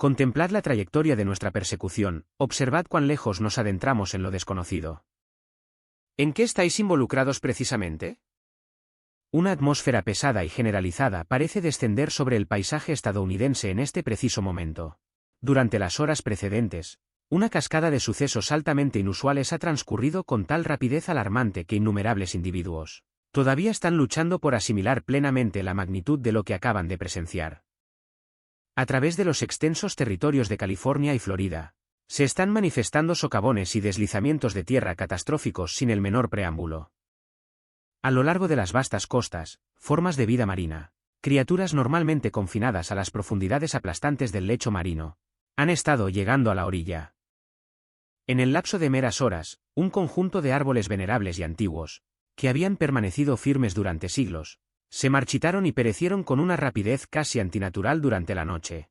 Contemplad la trayectoria de nuestra persecución, observad cuán lejos nos adentramos en lo desconocido. ¿En qué estáis involucrados precisamente? Una atmósfera pesada y generalizada parece descender sobre el paisaje estadounidense en este preciso momento. Durante las horas precedentes, una cascada de sucesos altamente inusuales ha transcurrido con tal rapidez alarmante que innumerables individuos todavía están luchando por asimilar plenamente la magnitud de lo que acaban de presenciar. A través de los extensos territorios de California y Florida, se están manifestando socavones y deslizamientos de tierra catastróficos sin el menor preámbulo. A lo largo de las vastas costas, formas de vida marina, criaturas normalmente confinadas a las profundidades aplastantes del lecho marino, han estado llegando a la orilla. En el lapso de meras horas, un conjunto de árboles venerables y antiguos, que habían permanecido firmes durante siglos, se marchitaron y perecieron con una rapidez casi antinatural durante la noche.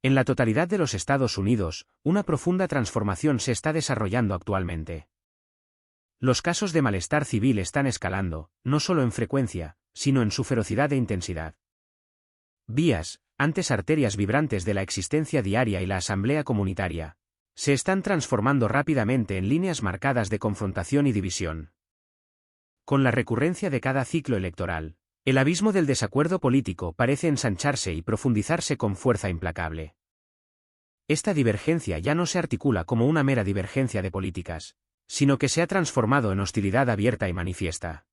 En la totalidad de los Estados Unidos, una profunda transformación se está desarrollando actualmente. Los casos de malestar civil están escalando, no solo en frecuencia, sino en su ferocidad e intensidad. Vías, antes arterias vibrantes de la existencia diaria y la asamblea comunitaria, se están transformando rápidamente en líneas marcadas de confrontación y división. Con la recurrencia de cada ciclo electoral, el abismo del desacuerdo político parece ensancharse y profundizarse con fuerza implacable. Esta divergencia ya no se articula como una mera divergencia de políticas, sino que se ha transformado en hostilidad abierta y manifiesta.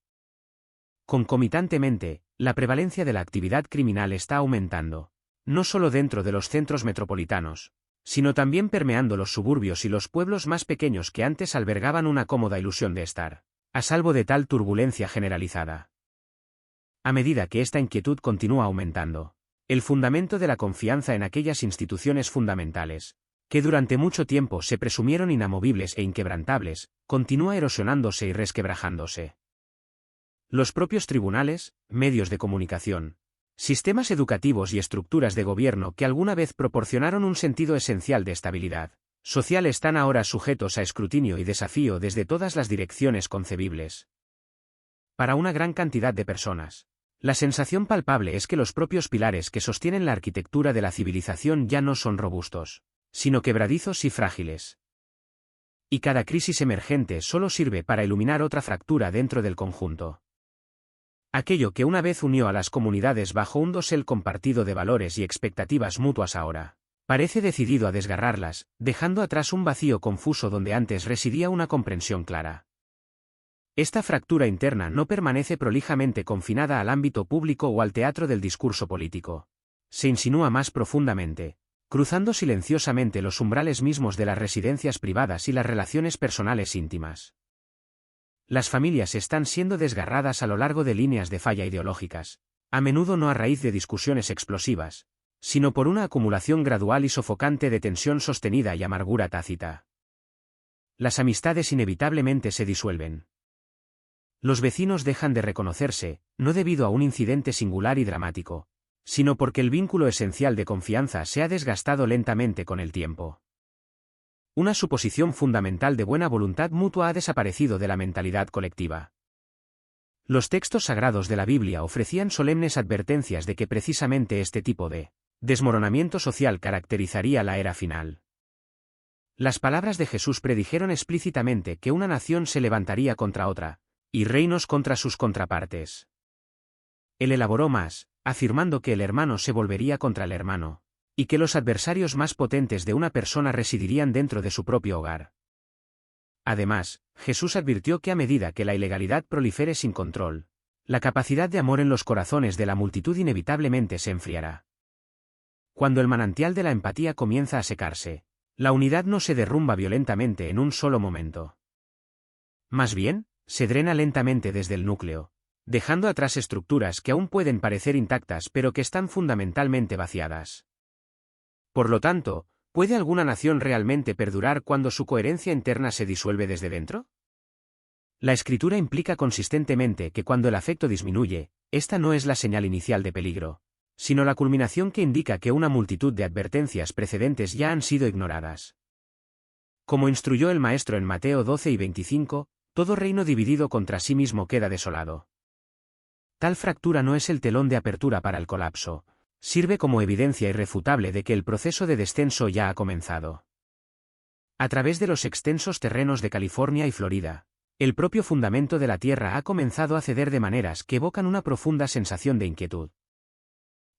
Concomitantemente, la prevalencia de la actividad criminal está aumentando, no solo dentro de los centros metropolitanos, sino también permeando los suburbios y los pueblos más pequeños que antes albergaban una cómoda ilusión de estar a salvo de tal turbulencia generalizada. A medida que esta inquietud continúa aumentando, el fundamento de la confianza en aquellas instituciones fundamentales, que durante mucho tiempo se presumieron inamovibles e inquebrantables, continúa erosionándose y resquebrajándose. Los propios tribunales, medios de comunicación, sistemas educativos y estructuras de gobierno que alguna vez proporcionaron un sentido esencial de estabilidad social están ahora sujetos a escrutinio y desafío desde todas las direcciones concebibles. Para una gran cantidad de personas, la sensación palpable es que los propios pilares que sostienen la arquitectura de la civilización ya no son robustos, sino quebradizos y frágiles. Y cada crisis emergente solo sirve para iluminar otra fractura dentro del conjunto. Aquello que una vez unió a las comunidades bajo un dosel compartido de valores y expectativas mutuas ahora parece decidido a desgarrarlas, dejando atrás un vacío confuso donde antes residía una comprensión clara. Esta fractura interna no permanece prolijamente confinada al ámbito público o al teatro del discurso político. Se insinúa más profundamente, cruzando silenciosamente los umbrales mismos de las residencias privadas y las relaciones personales íntimas. Las familias están siendo desgarradas a lo largo de líneas de falla ideológicas, a menudo no a raíz de discusiones explosivas, sino por una acumulación gradual y sofocante de tensión sostenida y amargura tácita. Las amistades inevitablemente se disuelven. Los vecinos dejan de reconocerse, no debido a un incidente singular y dramático, sino porque el vínculo esencial de confianza se ha desgastado lentamente con el tiempo. Una suposición fundamental de buena voluntad mutua ha desaparecido de la mentalidad colectiva. Los textos sagrados de la Biblia ofrecían solemnes advertencias de que precisamente este tipo de desmoronamiento social caracterizaría la era final. Las palabras de Jesús predijeron explícitamente que una nación se levantaría contra otra, y reinos contra sus contrapartes. Él elaboró más, afirmando que el hermano se volvería contra el hermano, y que los adversarios más potentes de una persona residirían dentro de su propio hogar. Además, Jesús advirtió que a medida que la ilegalidad prolifere sin control, la capacidad de amor en los corazones de la multitud inevitablemente se enfriará. Cuando el manantial de la empatía comienza a secarse, la unidad no se derrumba violentamente en un solo momento. Más bien, se drena lentamente desde el núcleo, dejando atrás estructuras que aún pueden parecer intactas pero que están fundamentalmente vaciadas. Por lo tanto, ¿puede alguna nación realmente perdurar cuando su coherencia interna se disuelve desde dentro? La escritura implica consistentemente que cuando el afecto disminuye, esta no es la señal inicial de peligro, sino la culminación que indica que una multitud de advertencias precedentes ya han sido ignoradas. Como instruyó el Maestro en Mateo 12 y 25, todo reino dividido contra sí mismo queda desolado. Tal fractura no es el telón de apertura para el colapso, sirve como evidencia irrefutable de que el proceso de descenso ya ha comenzado. A través de los extensos terrenos de California y Florida, el propio fundamento de la Tierra ha comenzado a ceder de maneras que evocan una profunda sensación de inquietud.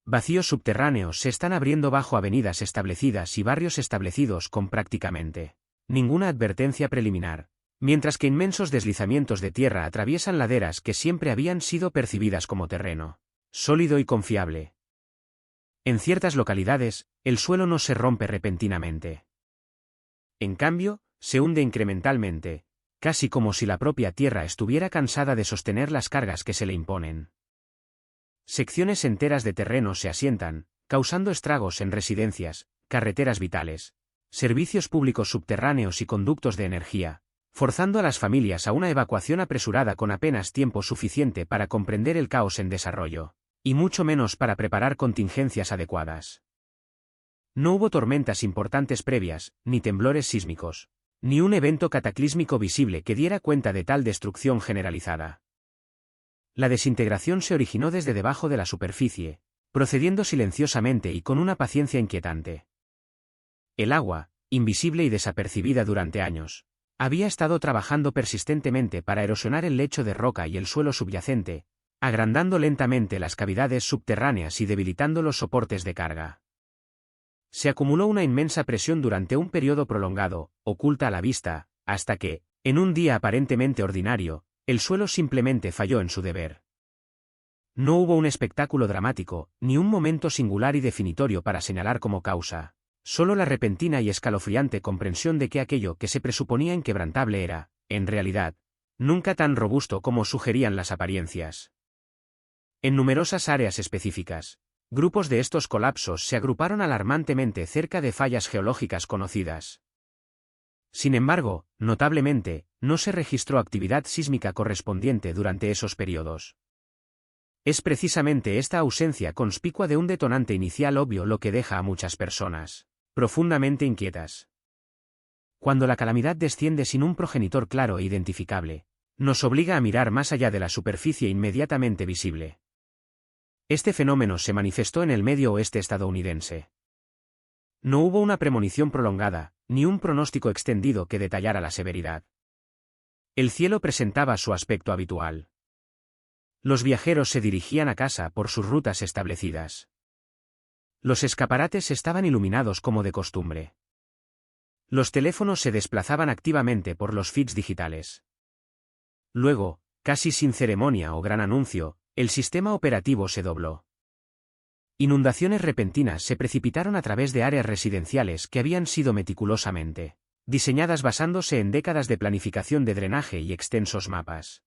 Vacíos subterráneos se están abriendo bajo avenidas establecidas y barrios establecidos con prácticamente ninguna advertencia preliminar, mientras que inmensos deslizamientos de tierra atraviesan laderas que siempre habían sido percibidas como terreno sólido y confiable. En ciertas localidades, el suelo no se rompe repentinamente. En cambio, se hunde incrementalmente, casi como si la propia tierra estuviera cansada de sostener las cargas que se le imponen. Secciones enteras de terreno se asientan, causando estragos en residencias, carreteras vitales, servicios públicos subterráneos y conductos de energía, forzando a las familias a una evacuación apresurada con apenas tiempo suficiente para comprender el caos en desarrollo, y mucho menos para preparar contingencias adecuadas. No hubo tormentas importantes previas, ni temblores sísmicos, ni un evento cataclísmico visible que diera cuenta de tal destrucción generalizada. La desintegración se originó desde debajo de la superficie, procediendo silenciosamente y con una paciencia inquietante. El agua, invisible y desapercibida durante años, había estado trabajando persistentemente para erosionar el lecho de roca y el suelo subyacente, agrandando lentamente las cavidades subterráneas y debilitando los soportes de carga. Se acumuló una inmensa presión durante un periodo prolongado, oculta a la vista, hasta que, en un día aparentemente ordinario, el suelo simplemente falló en su deber. No hubo un espectáculo dramático, ni un momento singular y definitorio para señalar como causa, solo la repentina y escalofriante comprensión de que aquello que se presuponía inquebrantable era, en realidad, nunca tan robusto como sugerían las apariencias. En numerosas áreas específicas, grupos de estos colapsos se agruparon alarmantemente cerca de fallas geológicas conocidas. Sin embargo, notablemente, no se registró actividad sísmica correspondiente durante esos periodos. Es precisamente esta ausencia conspicua de un detonante inicial obvio lo que deja a muchas personas profundamente inquietas. Cuando la calamidad desciende sin un progenitor claro e identificable, nos obliga a mirar más allá de la superficie inmediatamente visible. Este fenómeno se manifestó en el medio oeste estadounidense. No hubo una premonición prolongada, ni un pronóstico extendido que detallara la severidad. El cielo presentaba su aspecto habitual. Los viajeros se dirigían a casa por sus rutas establecidas. Los escaparates estaban iluminados como de costumbre. Los teléfonos se desplazaban activamente por los feeds digitales. Luego, casi sin ceremonia o gran anuncio, el sistema operativo se dobló. Inundaciones repentinas se precipitaron a través de áreas residenciales que habían sido meticulosamente diseñadas basándose en décadas de planificación de drenaje y extensos mapas.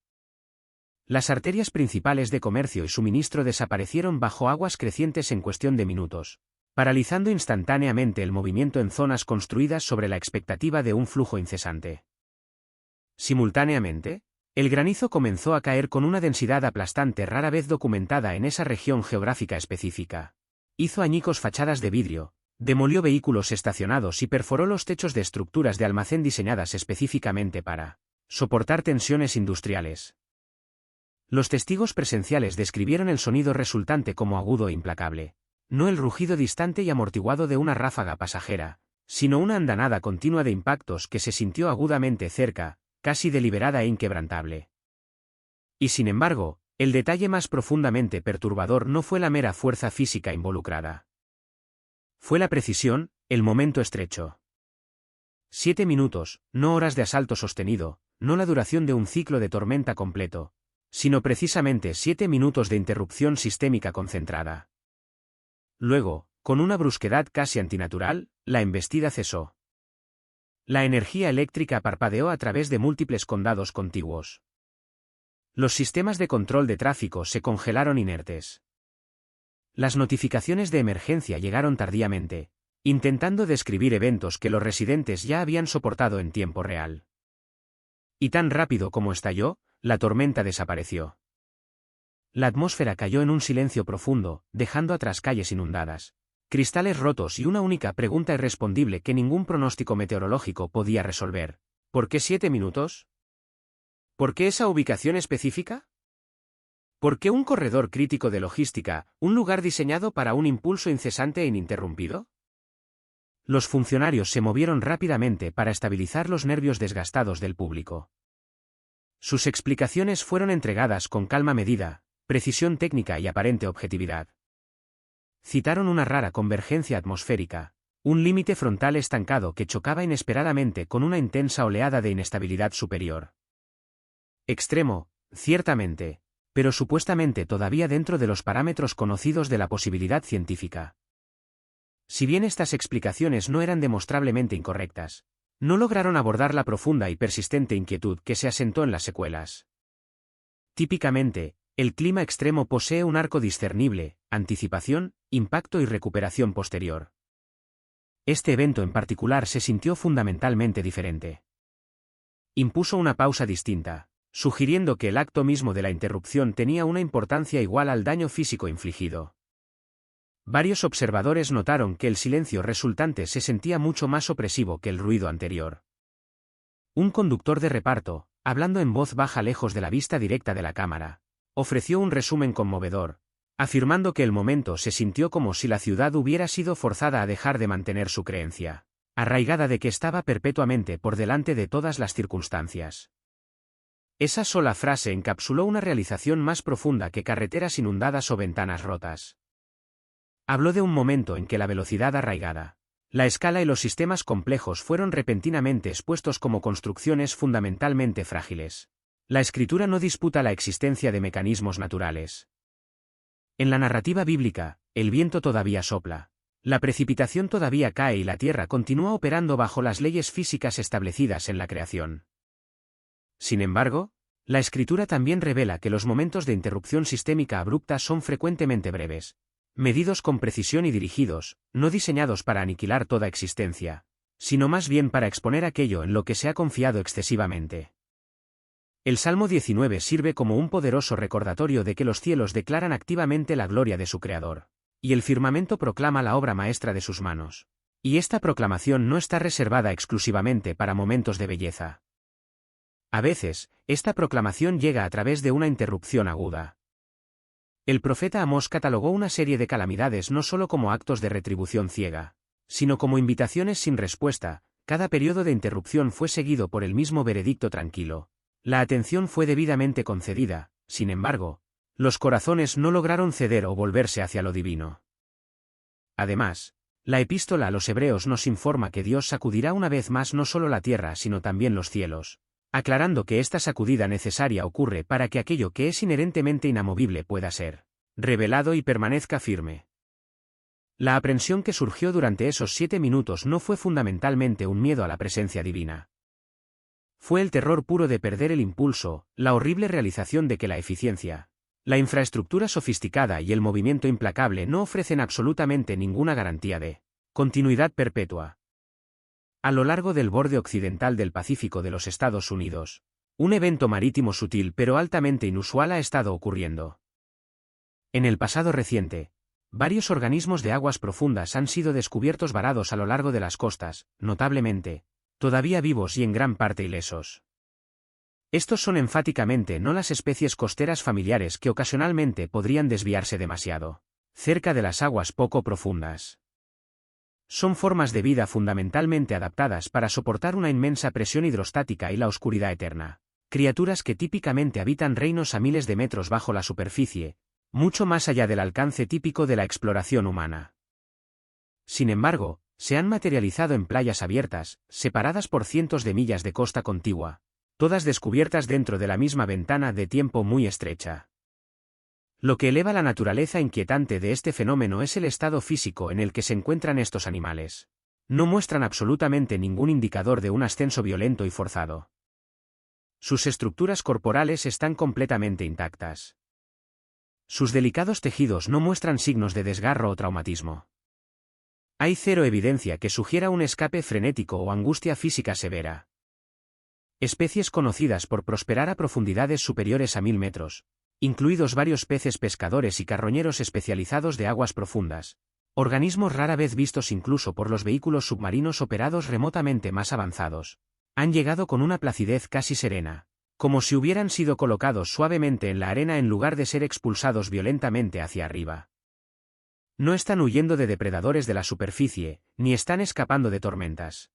Las arterias principales de comercio y suministro desaparecieron bajo aguas crecientes en cuestión de minutos, paralizando instantáneamente el movimiento en zonas construidas sobre la expectativa de un flujo incesante. Simultáneamente, el granizo comenzó a caer con una densidad aplastante rara vez documentada en esa región geográfica específica. Hizo añicos fachadas de vidrio, demolió vehículos estacionados y perforó los techos de estructuras de almacén diseñadas específicamente para soportar tensiones industriales. Los testigos presenciales describieron el sonido resultante como agudo e implacable, no el rugido distante y amortiguado de una ráfaga pasajera, sino una andanada continua de impactos que se sintió agudamente cerca, casi deliberada e inquebrantable. Y sin embargo, el detalle más profundamente perturbador no fue la mera fuerza física involucrada. Fue la precisión, el momento estrecho. 7 minutos, no horas de asalto sostenido, no la duración de un ciclo de tormenta completo, sino precisamente 7 minutos de interrupción sistémica concentrada. Luego, con una brusquedad casi antinatural, la embestida cesó. La energía eléctrica parpadeó a través de múltiples condados contiguos. Los sistemas de control de tráfico se congelaron inertes. Las notificaciones de emergencia llegaron tardíamente, intentando describir eventos que los residentes ya habían soportado en tiempo real. Y tan rápido como estalló, la tormenta desapareció. La atmósfera cayó en un silencio profundo, dejando atrás calles inundadas, cristales rotos y una única pregunta irrespondible que ningún pronóstico meteorológico podía resolver. ¿Por qué 7 minutos? ¿Por qué esa ubicación específica? ¿Por qué un corredor crítico de logística, un lugar diseñado para un impulso incesante e ininterrumpido? Los funcionarios se movieron rápidamente para estabilizar los nervios desgastados del público. Sus explicaciones fueron entregadas con calma medida, precisión técnica y aparente objetividad. Citaron una rara convergencia atmosférica, un límite frontal estancado que chocaba inesperadamente con una intensa oleada de inestabilidad superior. Extremo, ciertamente, pero supuestamente todavía dentro de los parámetros conocidos de la posibilidad científica. Si bien estas explicaciones no eran demostrablemente incorrectas, no lograron abordar la profunda y persistente inquietud que se asentó en las secuelas. Típicamente, el clima extremo posee un arco discernible, anticipación, impacto y recuperación posterior. Este evento en particular se sintió fundamentalmente diferente. Impuso una pausa distinta, sugiriendo que el acto mismo de la interrupción tenía una importancia igual al daño físico infligido. Varios observadores notaron que el silencio resultante se sentía mucho más opresivo que el ruido anterior. Un conductor de reparto, hablando en voz baja lejos de la vista directa de la cámara, ofreció un resumen conmovedor, afirmando que el momento se sintió como si la ciudad hubiera sido forzada a dejar de mantener su creencia, arraigada de que estaba perpetuamente por delante de todas las circunstancias. Esa sola frase encapsuló una realización más profunda que carreteras inundadas o ventanas rotas. Habló de un momento en que la velocidad arraigada, la escala y los sistemas complejos fueron repentinamente expuestos como construcciones fundamentalmente frágiles. La escritura no disputa la existencia de mecanismos naturales. En la narrativa bíblica, el viento todavía sopla, la precipitación todavía cae y la tierra continúa operando bajo las leyes físicas establecidas en la creación. Sin embargo, la escritura también revela que los momentos de interrupción sistémica abrupta son frecuentemente breves, medidos con precisión y dirigidos, no diseñados para aniquilar toda existencia, sino más bien para exponer aquello en lo que se ha confiado excesivamente. El Salmo 19 sirve como un poderoso recordatorio de que los cielos declaran activamente la gloria de su Creador, y el firmamento proclama la obra maestra de sus manos. Y esta proclamación no está reservada exclusivamente para momentos de belleza. A veces, esta proclamación llega a través de una interrupción aguda. El profeta Amós catalogó una serie de calamidades no solo como actos de retribución ciega, sino como invitaciones sin respuesta. Cada periodo de interrupción fue seguido por el mismo veredicto tranquilo. La atención fue debidamente concedida, sin embargo, los corazones no lograron ceder o volverse hacia lo divino. Además, la epístola a los Hebreos nos informa que Dios sacudirá una vez más no solo la tierra sino también los cielos, aclarando que esta sacudida necesaria ocurre para que aquello que es inherentemente inamovible pueda ser revelado y permanezca firme. La aprensión que surgió durante esos 7 minutos no fue fundamentalmente un miedo a la presencia divina. Fue el terror puro de perder el impulso, la horrible realización de que la eficiencia, la infraestructura sofisticada y el movimiento implacable no ofrecen absolutamente ninguna garantía de continuidad perpetua. A lo largo del borde occidental del Pacífico de los Estados Unidos, un evento marítimo sutil pero altamente inusual ha estado ocurriendo. En el pasado reciente, varios organismos de aguas profundas han sido descubiertos varados a lo largo de las costas, notablemente, todavía vivos y en gran parte ilesos. Estos son enfáticamente no las especies costeras familiares que ocasionalmente podrían desviarse demasiado cerca de las aguas poco profundas. Son formas de vida fundamentalmente adaptadas para soportar una inmensa presión hidrostática y la oscuridad eterna. Criaturas que típicamente habitan reinos a miles de metros bajo la superficie, mucho más allá del alcance típico de la exploración humana. Sin embargo, se han materializado en playas abiertas, separadas por cientos de millas de costa contigua, todas descubiertas dentro de la misma ventana de tiempo muy estrecha. Lo que eleva la naturaleza inquietante de este fenómeno es el estado físico en el que se encuentran estos animales. No muestran absolutamente ningún indicador de un ascenso violento y forzado. Sus estructuras corporales están completamente intactas. Sus delicados tejidos no muestran signos de desgarro o traumatismo. Hay cero evidencia que sugiera un escape frenético o angustia física severa. Especies conocidas por prosperar a profundidades superiores a 1000 metros, incluidos varios peces pescadores y carroñeros especializados de aguas profundas, organismos rara vez vistos incluso por los vehículos submarinos operados remotamente más avanzados, han llegado con una placidez casi serena, como si hubieran sido colocados suavemente en la arena en lugar de ser expulsados violentamente hacia arriba. No están huyendo de depredadores de la superficie, ni están escapando de tormentas.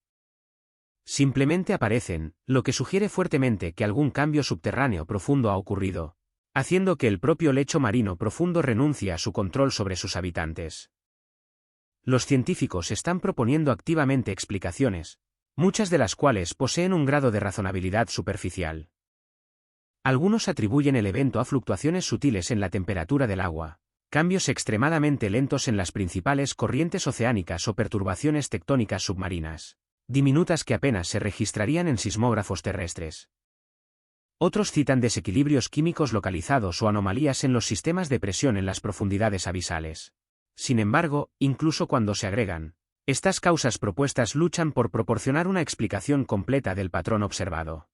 Simplemente aparecen, lo que sugiere fuertemente que algún cambio subterráneo profundo ha ocurrido, haciendo que el propio lecho marino profundo renuncie a su control sobre sus habitantes. Los científicos están proponiendo activamente explicaciones, muchas de las cuales poseen un grado de razonabilidad superficial. Algunos atribuyen el evento a fluctuaciones sutiles en la temperatura del agua, cambios extremadamente lentos en las principales corrientes oceánicas o perturbaciones tectónicas submarinas, diminutas que apenas se registrarían en sismógrafos terrestres. Otros citan desequilibrios químicos localizados o anomalías en los sistemas de presión en las profundidades abisales. Sin embargo, incluso cuando se agregan, estas causas propuestas luchan por proporcionar una explicación completa del patrón observado.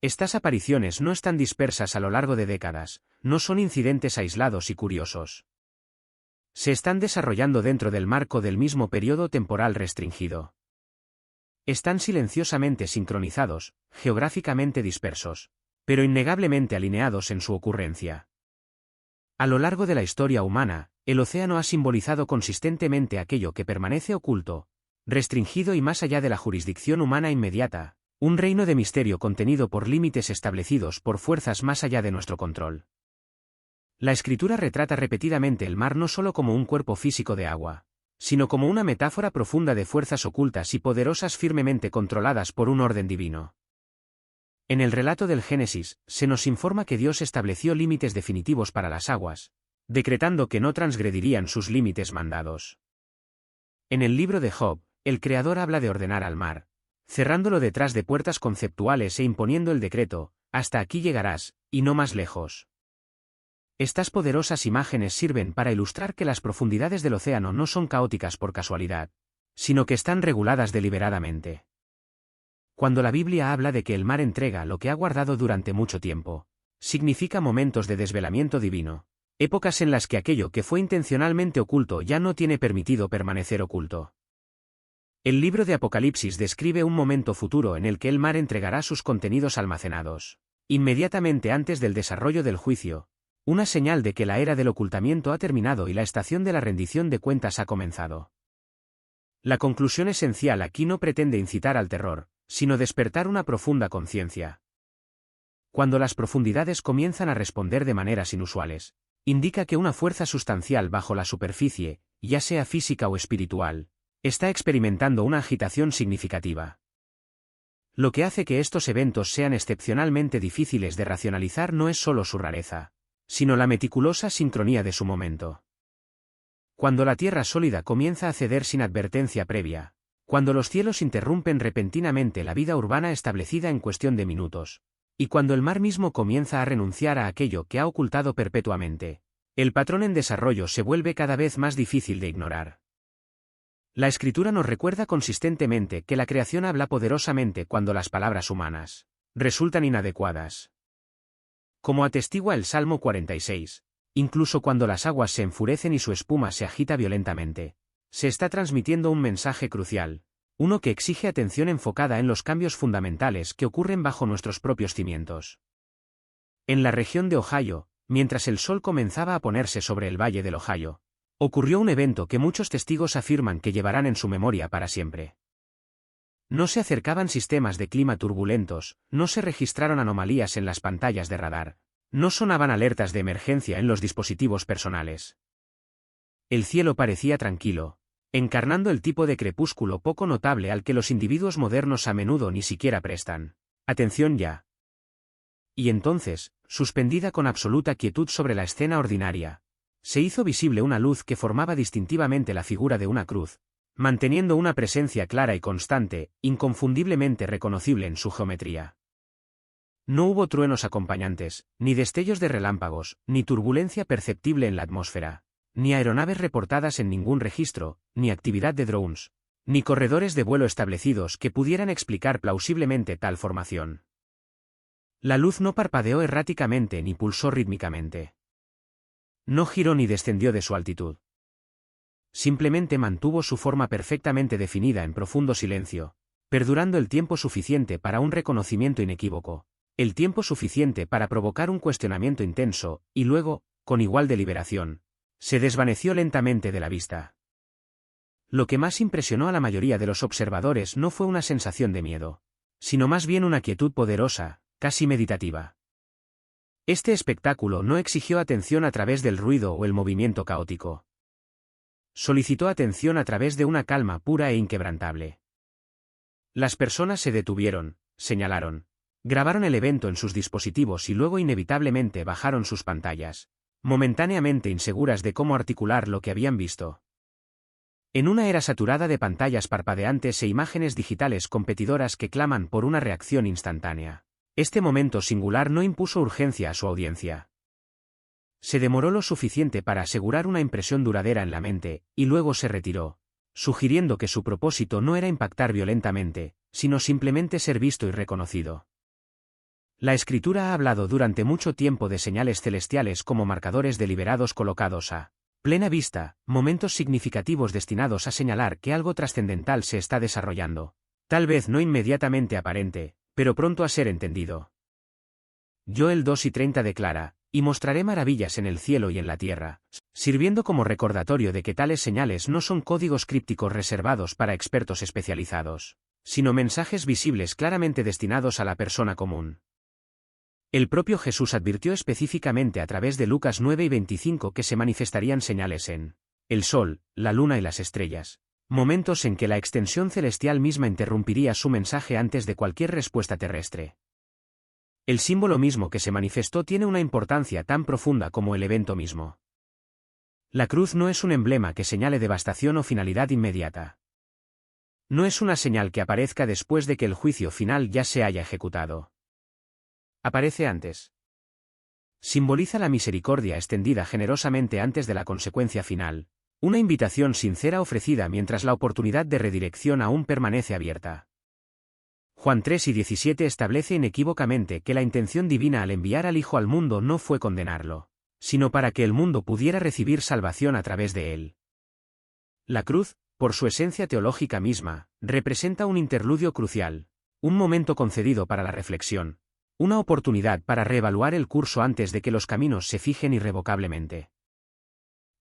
Estas apariciones no están dispersas a lo largo de décadas, no son incidentes aislados y curiosos. Se están desarrollando dentro del marco del mismo periodo temporal restringido. Están silenciosamente sincronizados, geográficamente dispersos, pero innegablemente alineados en su ocurrencia. A lo largo de la historia humana, el océano ha simbolizado consistentemente aquello que permanece oculto, restringido y más allá de la jurisdicción humana inmediata, un reino de misterio contenido por límites establecidos por fuerzas más allá de nuestro control. La escritura retrata repetidamente el mar no solo como un cuerpo físico de agua, sino como una metáfora profunda de fuerzas ocultas y poderosas firmemente controladas por un orden divino. En el relato del Génesis, se nos informa que Dios estableció límites definitivos para las aguas, decretando que no transgredirían sus límites mandados. En el libro de Job, el Creador habla de ordenar al mar, cerrándolo detrás de puertas conceptuales e imponiendo el decreto, hasta aquí llegarás, y no más lejos. Estas poderosas imágenes sirven para ilustrar que las profundidades del océano no son caóticas por casualidad, sino que están reguladas deliberadamente. Cuando la Biblia habla de que el mar entrega lo que ha guardado durante mucho tiempo, significa momentos de desvelamiento divino, épocas en las que aquello que fue intencionalmente oculto ya no tiene permitido permanecer oculto. El libro de Apocalipsis describe un momento futuro en el que el mar entregará sus contenidos almacenados, inmediatamente antes del desarrollo del juicio, una señal de que la era del ocultamiento ha terminado y la estación de la rendición de cuentas ha comenzado. La conclusión esencial aquí no pretende incitar al terror, sino despertar una profunda conciencia. Cuando las profundidades comienzan a responder de maneras inusuales, indica que una fuerza sustancial bajo la superficie, ya sea física o espiritual, está experimentando una agitación significativa. Lo que hace que estos eventos sean excepcionalmente difíciles de racionalizar no es solo su rareza, sino la meticulosa sincronía de su momento. Cuando la tierra sólida comienza a ceder sin advertencia previa, cuando los cielos interrumpen repentinamente la vida urbana establecida en cuestión de minutos, y cuando el mar mismo comienza a renunciar a aquello que ha ocultado perpetuamente, el patrón en desarrollo se vuelve cada vez más difícil de ignorar. La escritura nos recuerda consistentemente que la creación habla poderosamente cuando las palabras humanas resultan inadecuadas. Como atestigua el Salmo 46, incluso cuando las aguas se enfurecen y su espuma se agita violentamente, se está transmitiendo un mensaje crucial, uno que exige atención enfocada en los cambios fundamentales que ocurren bajo nuestros propios cimientos. En la región de Ohio, mientras el sol comenzaba a ponerse sobre el valle del Ohio, ocurrió un evento que muchos testigos afirman que llevarán en su memoria para siempre. No se acercaban sistemas de clima turbulentos, no se registraron anomalías en las pantallas de radar, no sonaban alertas de emergencia en los dispositivos personales. El cielo parecía tranquilo, encarnando el tipo de crepúsculo poco notable al que los individuos modernos a menudo ni siquiera prestan atención ya. Y entonces, suspendida con absoluta quietud sobre la escena ordinaria, se hizo visible una luz que formaba distintivamente la figura de una cruz, manteniendo una presencia clara y constante, inconfundiblemente reconocible en su geometría. No hubo truenos acompañantes, ni destellos de relámpagos, ni turbulencia perceptible en la atmósfera, ni aeronaves reportadas en ningún registro, ni actividad de drones, ni corredores de vuelo establecidos que pudieran explicar plausiblemente tal formación. La luz no parpadeó erráticamente ni pulsó rítmicamente. No giró ni descendió de su altitud. Simplemente mantuvo su forma perfectamente definida en profundo silencio, perdurando el tiempo suficiente para un reconocimiento inequívoco, El tiempo suficiente para provocar un cuestionamiento intenso, y luego, con igual deliberación, se desvaneció lentamente de la vista. Lo que más impresionó a la mayoría de los observadores no fue una sensación de miedo, sino más bien una quietud poderosa, casi meditativa. Este espectáculo no exigió atención a través del ruido o el movimiento caótico. Solicitó atención a través de una calma pura e inquebrantable. Las personas se detuvieron, señalaron, grabaron el evento en sus dispositivos y luego inevitablemente bajaron sus pantallas, momentáneamente inseguras de cómo articular lo que habían visto. En una era saturada de pantallas parpadeantes e imágenes digitales competidoras que claman por una reacción instantánea, este momento singular no impuso urgencia a su audiencia. Se demoró lo suficiente para asegurar una impresión duradera en la mente, y luego se retiró, sugiriendo que su propósito no era impactar violentamente, sino simplemente ser visto y reconocido. La escritura ha hablado durante mucho tiempo de señales celestiales como marcadores deliberados colocados a plena vista, momentos significativos destinados a señalar que algo trascendental se está desarrollando, tal vez no inmediatamente aparente, pero pronto a ser entendido. Joel 2:30 declara, y mostraré maravillas en el cielo y en la tierra, sirviendo como recordatorio de que tales señales no son códigos crípticos reservados para expertos especializados, sino mensajes visibles claramente destinados a la persona común. El propio Jesús advirtió específicamente a través de Lucas 9:25 que se manifestarían señales en el sol, la luna y las estrellas, momentos en que la extensión celestial misma interrumpiría su mensaje antes de cualquier respuesta terrestre. El símbolo mismo que se manifestó tiene una importancia tan profunda como el evento mismo. La cruz no es un emblema que señale devastación o finalidad inmediata. No es una señal que aparezca después de que el juicio final ya se haya ejecutado. Aparece antes. Simboliza la misericordia extendida generosamente antes de la consecuencia final, una invitación sincera ofrecida mientras la oportunidad de redirección aún permanece abierta. Juan 3:17 establece inequívocamente que la intención divina al enviar al Hijo al mundo no fue condenarlo, sino para que el mundo pudiera recibir salvación a través de él. La cruz, por su esencia teológica misma, representa un interludio crucial, un momento concedido para la reflexión, una oportunidad para reevaluar el curso antes de que los caminos se fijen irrevocablemente.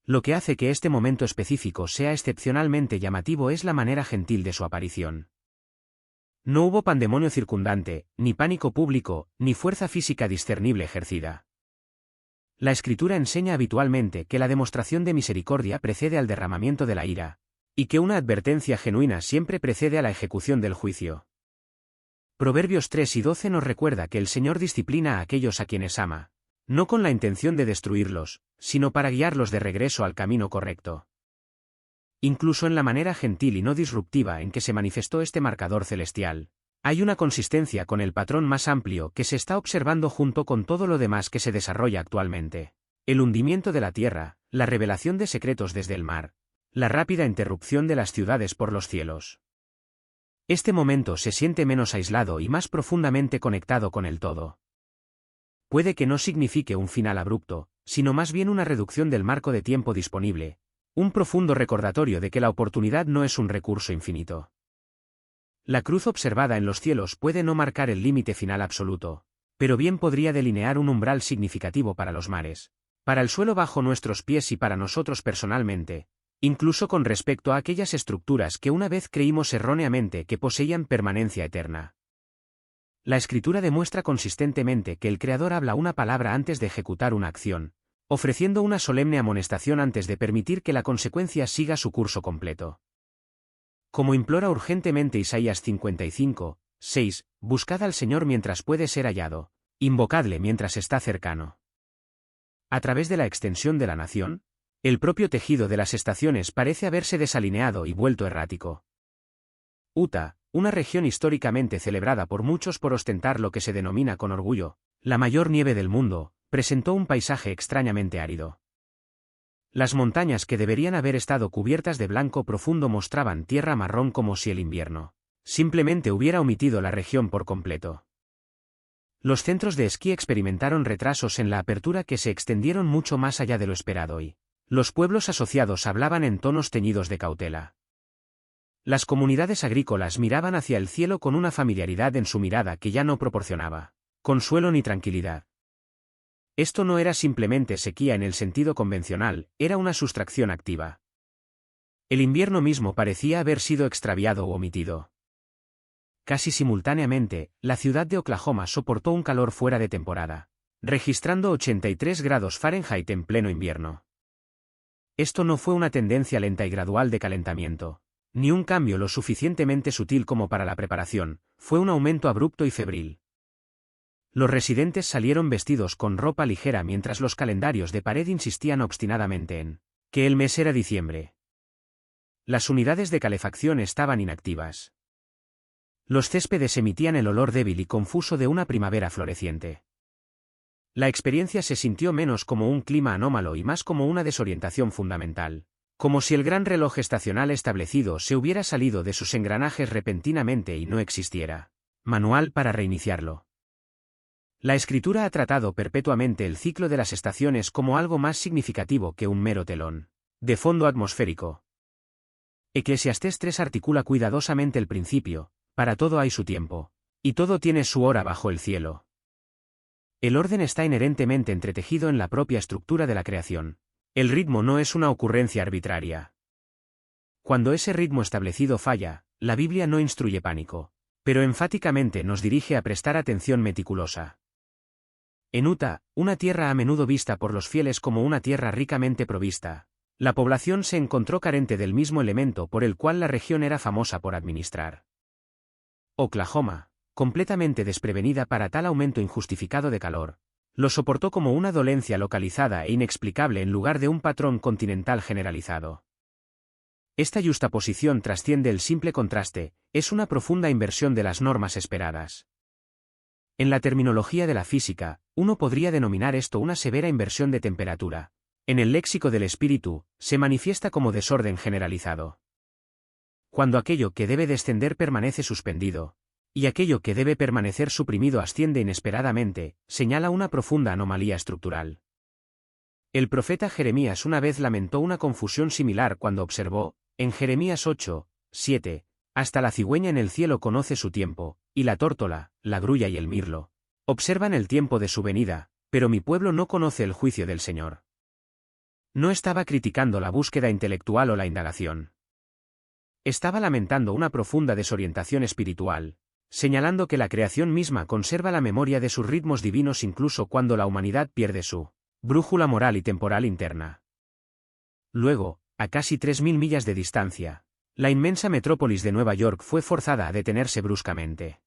Lo que hace que este momento específico sea excepcionalmente llamativo es la manera gentil de su aparición. No hubo pandemonio circundante, ni pánico público, ni fuerza física discernible ejercida. La Escritura enseña habitualmente que la demostración de misericordia precede al derramamiento de la ira, y que una advertencia genuina siempre precede a la ejecución del juicio. Proverbios 3:12 nos recuerda que el Señor disciplina a aquellos a quienes ama, no con la intención de destruirlos, sino para guiarlos de regreso al camino correcto. Incluso en la manera gentil y no disruptiva en que se manifestó este marcador celestial, hay una consistencia con el patrón más amplio que se está observando junto con todo lo demás que se desarrolla actualmente. El hundimiento de la tierra, la revelación de secretos desde el mar, la rápida interrupción de las ciudades por los cielos. Este momento se siente menos aislado y más profundamente conectado con el todo. Puede que no signifique un final abrupto, sino más bien una reducción del marco de tiempo disponible, un profundo recordatorio de que la oportunidad no es un recurso infinito. La cruz observada en los cielos puede no marcar el límite final absoluto, pero bien podría delinear un umbral significativo para los mares, para el suelo bajo nuestros pies y para nosotros personalmente, incluso con respecto a aquellas estructuras que una vez creímos erróneamente que poseían permanencia eterna. La Escritura demuestra consistentemente que el Creador habla una palabra antes de ejecutar una acción, ofreciendo una solemne amonestación antes de permitir que la consecuencia siga su curso completo. Como implora urgentemente Isaías 55:6, buscad al Señor mientras puede ser hallado, invocadle mientras está cercano. A través de la extensión de la nación, el propio tejido de las estaciones parece haberse desalineado y vuelto errático. Utah, una región históricamente celebrada por muchos por ostentar lo que se denomina con orgullo, la mayor nieve del mundo, presentó un paisaje extrañamente árido. Las montañas que deberían haber estado cubiertas de blanco profundo mostraban tierra marrón como si el invierno simplemente hubiera omitido la región por completo. Los centros de esquí experimentaron retrasos en la apertura que se extendieron mucho más allá de lo esperado y los pueblos asociados hablaban en tonos teñidos de cautela. Las comunidades agrícolas miraban hacia el cielo con una familiaridad en su mirada que ya no proporcionaba consuelo ni tranquilidad. Esto no era simplemente sequía en el sentido convencional, era una sustracción activa. El invierno mismo parecía haber sido extraviado o omitido. Casi simultáneamente, la ciudad de Oklahoma soportó un calor fuera de temporada, registrando 83 grados Fahrenheit en pleno invierno. Esto no fue una tendencia lenta y gradual de calentamiento, ni un cambio lo suficientemente sutil como para la preparación, fue un aumento abrupto y febril. Los residentes salieron vestidos con ropa ligera mientras los calendarios de pared insistían obstinadamente en que el mes era diciembre. Las unidades de calefacción estaban inactivas. Los céspedes emitían el olor débil y confuso de una primavera floreciente. La experiencia se sintió menos como un clima anómalo y más como una desorientación fundamental, como si el gran reloj estacional establecido se hubiera salido de sus engranajes repentinamente y no existiera manual para reiniciarlo. La escritura ha tratado perpetuamente el ciclo de las estaciones como algo más significativo que un mero telón de fondo atmosférico. Eclesiastés 3 articula cuidadosamente el principio: para todo hay su tiempo, y todo tiene su hora bajo el cielo. El orden está inherentemente entretejido en la propia estructura de la creación. El ritmo no es una ocurrencia arbitraria. Cuando ese ritmo establecido falla, la Biblia no instruye pánico, pero enfáticamente nos dirige a prestar atención meticulosa. En Utah, una tierra a menudo vista por los fieles como una tierra ricamente provista, la población se encontró carente del mismo elemento por el cual la región era famosa por administrar. Oklahoma, completamente desprevenida para tal aumento injustificado de calor, lo soportó como una dolencia localizada e inexplicable en lugar de un patrón continental generalizado. Esta yuxtaposición trasciende el simple contraste, es una profunda inversión de las normas esperadas. En la terminología de la física, uno podría denominar esto una severa inversión de temperatura. En el léxico del espíritu, se manifiesta como desorden generalizado. Cuando aquello que debe descender permanece suspendido, y aquello que debe permanecer suprimido asciende inesperadamente, señala una profunda anomalía estructural. El profeta Jeremías una vez lamentó una confusión similar cuando observó, en Jeremías 8, 7, hasta la cigüeña en el cielo conoce su tiempo, y la tórtola, la grulla y el mirlo observan el tiempo de su venida, pero mi pueblo no conoce el juicio del Señor. No estaba criticando la búsqueda intelectual o la indagación. Estaba lamentando una profunda desorientación espiritual, señalando que la creación misma conserva la memoria de sus ritmos divinos incluso cuando la humanidad pierde su brújula moral y temporal interna. Luego, a casi 3.000 millas de distancia, la inmensa metrópolis de Nueva York fue forzada a detenerse bruscamente.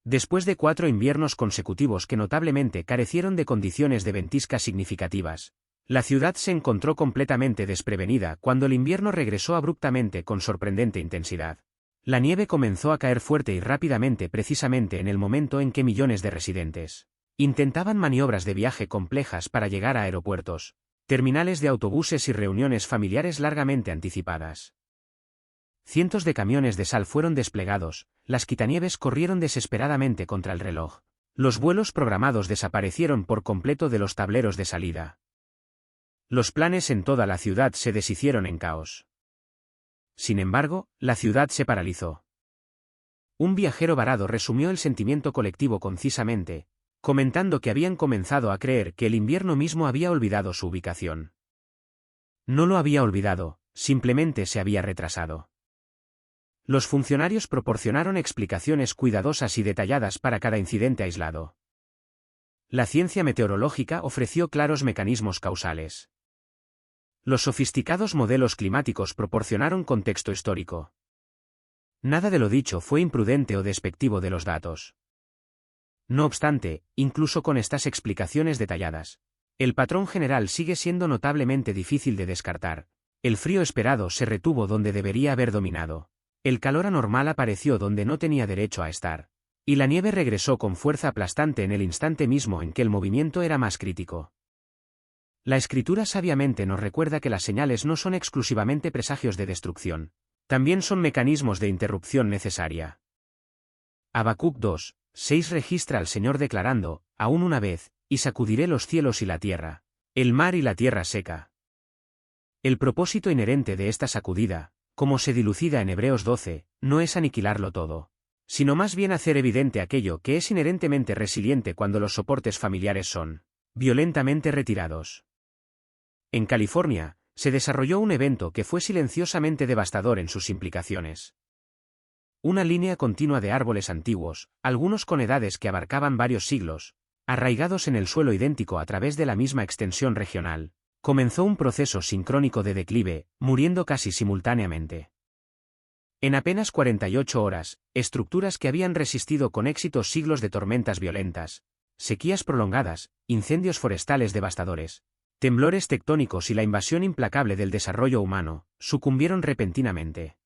Después de 4 inviernos consecutivos que notablemente carecieron de condiciones de ventisca significativas, la ciudad se encontró completamente desprevenida cuando el invierno regresó abruptamente con sorprendente intensidad. La nieve comenzó a caer fuerte y rápidamente precisamente en el momento en que millones de residentes intentaban maniobras de viaje complejas para llegar a aeropuertos, terminales de autobuses y reuniones familiares largamente anticipadas. Cientos de camiones de sal fueron desplegados, las quitanieves corrieron desesperadamente contra el reloj. Los vuelos programados desaparecieron por completo de los tableros de salida. Los planes en toda la ciudad se deshicieron en caos. Sin embargo, la ciudad se paralizó. Un viajero varado resumió el sentimiento colectivo concisamente, comentando que habían comenzado a creer que el invierno mismo había olvidado su ubicación. No lo había olvidado, simplemente se había retrasado. Los funcionarios proporcionaron explicaciones cuidadosas y detalladas para cada incidente aislado. La ciencia meteorológica ofreció claros mecanismos causales. Los sofisticados modelos climáticos proporcionaron contexto histórico. Nada de lo dicho fue imprudente o despectivo de los datos. No obstante, incluso con estas explicaciones detalladas, el patrón general sigue siendo notablemente difícil de descartar. El frío esperado se retuvo donde debería haber dominado. El calor anormal apareció donde no tenía derecho a estar. Y la nieve regresó con fuerza aplastante en el instante mismo en que el movimiento era más crítico. La escritura sabiamente nos recuerda que las señales no son exclusivamente presagios de destrucción, también son mecanismos de interrupción necesaria. Habacuc 2, 6 registra al Señor declarando, aún una vez, y sacudiré los cielos y la tierra, el mar y la tierra seca. El propósito inherente de esta sacudida, como se dilucida en Hebreos 12, no es aniquilarlo todo. sino más bien hacer evidente aquello que es inherentemente resiliente cuando los soportes familiares son violentamente retirados. En California, se desarrolló un evento que fue silenciosamente devastador en sus implicaciones. Una línea continua de árboles antiguos, algunos con edades que abarcaban varios siglos, arraigados en el suelo idéntico a través de la misma extensión regional, comenzó un proceso sincrónico de declive, muriendo casi simultáneamente. En apenas 48 horas, estructuras que habían resistido con éxito siglos de tormentas violentas, sequías prolongadas, incendios forestales devastadores, temblores tectónicos y la invasión implacable del desarrollo humano, sucumbieron repentinamente.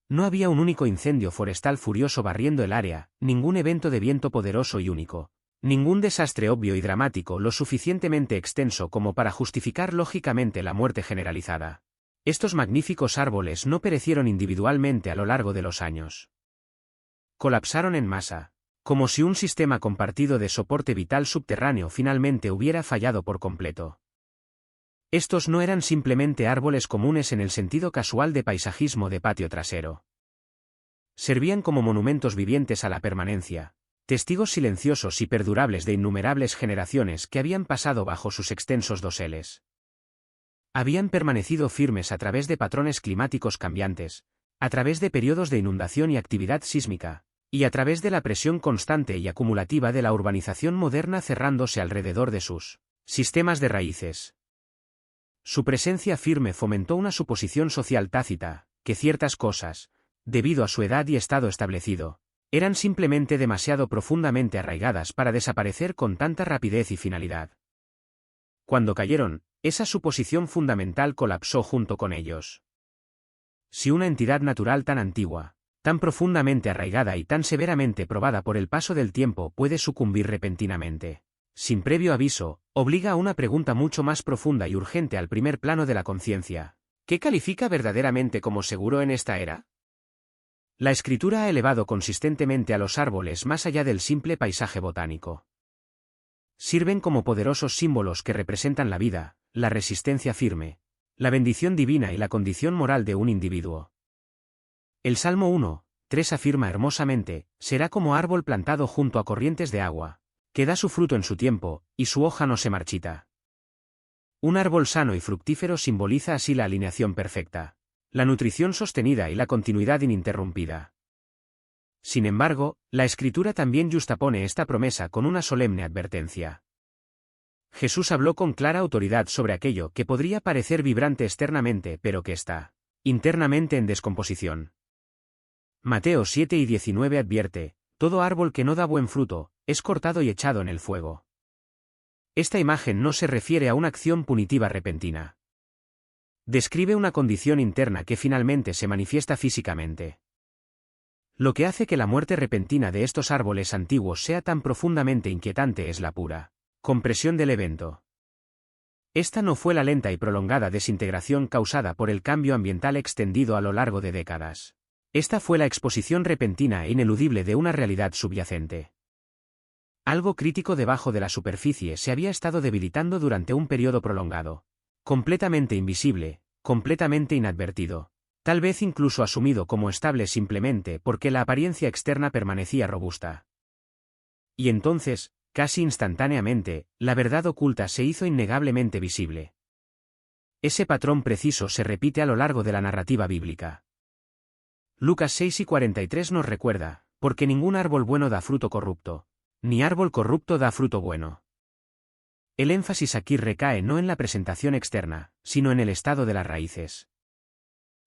No había un único incendio forestal furioso barriendo el área, ningún evento de viento poderoso y único, ningún desastre obvio y dramático lo suficientemente extenso como para justificar lógicamente la muerte generalizada. Estos magníficos árboles no perecieron individualmente a lo largo de los años. Colapsaron en masa, como si un sistema compartido de soporte vital subterráneo finalmente hubiera fallado por completo. Estos no eran simplemente árboles comunes en el sentido casual de paisajismo de patio trasero. Servían como monumentos vivientes a la permanencia, testigos silenciosos y perdurables de innumerables generaciones que habían pasado bajo sus extensos doseles. Habían permanecido firmes a través de patrones climáticos cambiantes, a través de periodos de inundación y actividad sísmica, y a través de la presión constante y acumulativa de la urbanización moderna cerrándose alrededor de sus sistemas de raíces. Su presencia firme fomentó una suposición social tácita, que ciertas cosas, debido a su edad y estado establecido, eran simplemente demasiado profundamente arraigadas para desaparecer con tanta rapidez y finalidad. Cuando cayeron, esa suposición fundamental colapsó junto con ellos. Si una entidad natural tan antigua, tan profundamente arraigada y tan severamente probada por el paso del tiempo puede sucumbir repentinamente, sin previo aviso, obliga a una pregunta mucho más profunda y urgente al primer plano de la conciencia. ¿Qué califica verdaderamente como seguro en esta era? La escritura ha elevado consistentemente a los árboles más allá del simple paisaje botánico. Sirven como poderosos símbolos que representan la vida, la resistencia firme, la bendición divina y la condición moral de un individuo. El Salmo 1:3 afirma hermosamente, será como árbol plantado junto a corrientes de agua, que da su fruto en su tiempo, y su hoja no se marchita. Un árbol sano y fructífero simboliza así la alineación perfecta, la nutrición sostenida y la continuidad ininterrumpida. Sin embargo, la Escritura también justapone esta promesa con una solemne advertencia. Jesús habló con clara autoridad sobre aquello que podría parecer vibrante externamente pero que está internamente en descomposición. Mateo 7:19 advierte, todo árbol que no da buen fruto, es cortado y echado en el fuego. Esta imagen no se refiere a una acción punitiva repentina. Describe una condición interna que finalmente se manifiesta físicamente. Lo que hace que la muerte repentina de estos árboles antiguos sea tan profundamente inquietante es la pura compresión del evento. Esta no fue la lenta y prolongada desintegración causada por el cambio ambiental extendido a lo largo de décadas. Esta fue la exposición repentina e ineludible de una realidad subyacente. Algo crítico debajo de la superficie se había estado debilitando durante un periodo prolongado, completamente invisible, completamente inadvertido, tal vez incluso asumido como estable simplemente porque la apariencia externa permanecía robusta. Y entonces, casi instantáneamente, la verdad oculta se hizo innegablemente visible. Ese patrón preciso se repite a lo largo de la narrativa bíblica. Lucas 6:43 nos recuerda, porque ningún árbol bueno da fruto corrupto, ni árbol corrupto da fruto bueno. El énfasis aquí recae no en la presentación externa, sino en el estado de las raíces.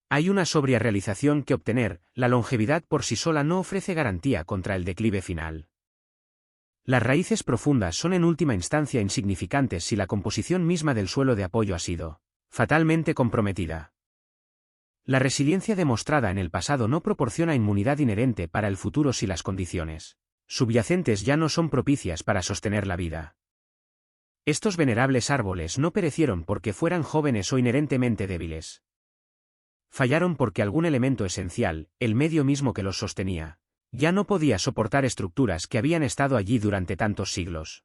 Hay una sobria realización que obtener, la longevidad por sí sola no ofrece garantía contra el declive final. Las raíces profundas son en última instancia insignificantes si la composición misma del suelo de apoyo ha sido fatalmente comprometida. La resiliencia demostrada en el pasado no proporciona inmunidad inherente para el futuro si las condiciones subyacentes ya no son propicias para sostener la vida. Estos venerables árboles no perecieron porque fueran jóvenes o inherentemente débiles. Fallaron porque algún elemento esencial, el medio mismo que los sostenía, ya no podía soportar estructuras que habían estado allí durante tantos siglos.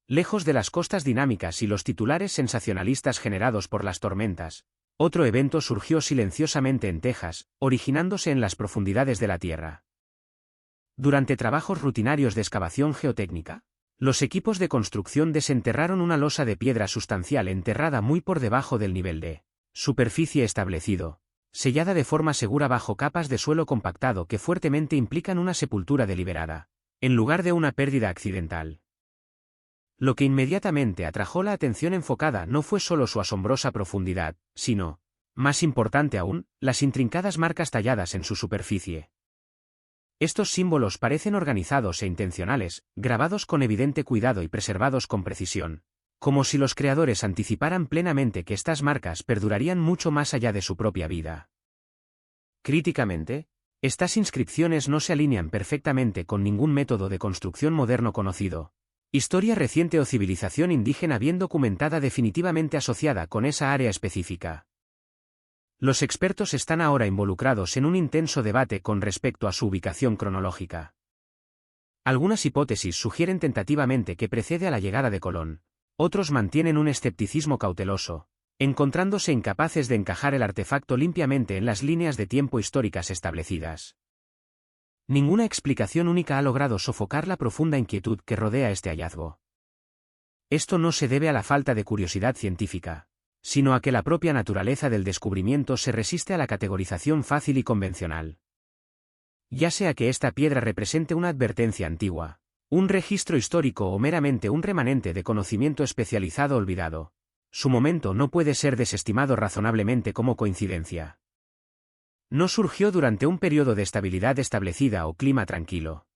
Lejos de las costas dinámicas y los titulares sensacionalistas generados por las tormentas, otro evento surgió silenciosamente en Texas, originándose en las profundidades de la Tierra. Durante trabajos rutinarios de excavación geotécnica, los equipos de construcción desenterraron una losa de piedra sustancial enterrada muy por debajo del nivel de superficie establecido, sellada de forma segura bajo capas de suelo compactado que fuertemente implican una sepultura deliberada, en lugar de una pérdida accidental. Lo que inmediatamente atrajo la atención enfocada no fue solo su asombrosa profundidad, sino, más importante aún, las intrincadas marcas talladas en su superficie. Estos símbolos parecen organizados e intencionales, grabados con evidente cuidado y preservados con precisión, como si los creadores anticiparan plenamente que estas marcas perdurarían mucho más allá de su propia vida. Críticamente, estas inscripciones no se alinean perfectamente con ningún método de construcción moderno conocido, historia reciente o civilización indígena bien documentada definitivamente asociada con esa área específica. Los expertos están ahora involucrados en un intenso debate con respecto a su ubicación cronológica. Algunas hipótesis sugieren tentativamente que precede a la llegada de Colón, otros mantienen un escepticismo cauteloso, encontrándose incapaces de encajar el artefacto limpiamente en las líneas de tiempo históricas establecidas. Ninguna explicación única ha logrado sofocar la profunda inquietud que rodea este hallazgo. Esto no se debe a la falta de curiosidad científica, sino a que la propia naturaleza del descubrimiento se resiste a la categorización fácil y convencional. Ya sea que esta piedra represente una advertencia antigua, un registro histórico o meramente un remanente de conocimiento especializado olvidado, su momento no puede ser desestimado razonablemente como coincidencia. No surgió durante un periodo de estabilidad establecida o clima tranquilo.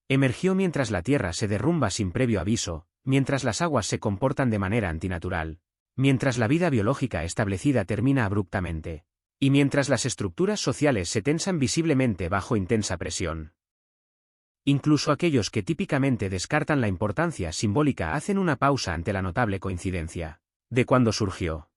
Emergió mientras la Tierra se derrumba sin previo aviso, mientras las aguas se comportan de manera antinatural, mientras la vida biológica establecida termina abruptamente, y mientras las estructuras sociales se tensan visiblemente bajo intensa presión. Incluso aquellos que típicamente descartan la importancia simbólica hacen una pausa ante la notable coincidencia de cuándo surgió.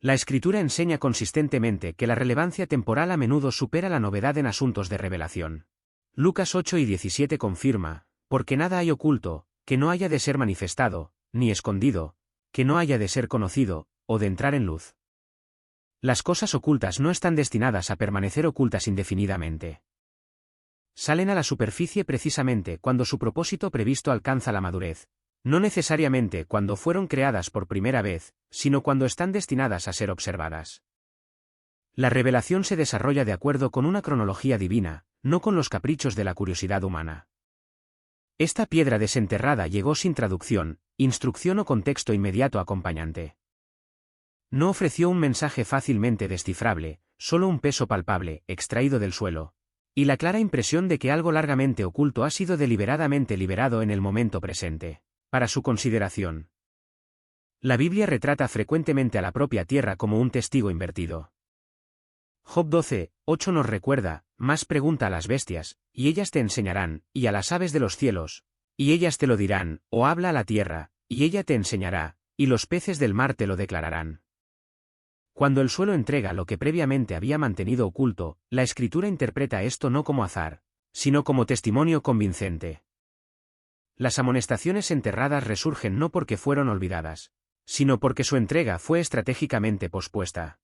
La escritura enseña consistentemente que la relevancia temporal a menudo supera la novedad en asuntos de revelación. Lucas 8:17 confirma, porque nada hay oculto, que no haya de ser manifestado, ni escondido, que no haya de ser conocido, o de entrar en luz. Las cosas ocultas no están destinadas a permanecer ocultas indefinidamente. Salen a la superficie precisamente cuando su propósito previsto alcanza la madurez, no necesariamente cuando fueron creadas por primera vez, sino cuando están destinadas a ser observadas. La revelación se desarrolla de acuerdo con una cronología divina, no con los caprichos de la curiosidad humana. Esta piedra desenterrada llegó sin traducción, instrucción o contexto inmediato acompañante. No ofreció un mensaje fácilmente descifrable, solo un peso palpable, extraído del suelo, y la clara impresión de que algo largamente oculto ha sido deliberadamente liberado en el momento presente, para su consideración. La Biblia retrata frecuentemente a la propia tierra como un testigo invertido. Job 12:8 nos recuerda, más pregunta a las bestias, y ellas te enseñarán, y a las aves de los cielos, y ellas te lo dirán, o habla a la tierra, y ella te enseñará, y los peces del mar te lo declararán. Cuando el suelo entrega lo que previamente había mantenido oculto, la Escritura interpreta esto no como azar, sino como testimonio convincente. Las amonestaciones enterradas resurgen no porque fueron olvidadas, sino porque su entrega fue estratégicamente pospuesta.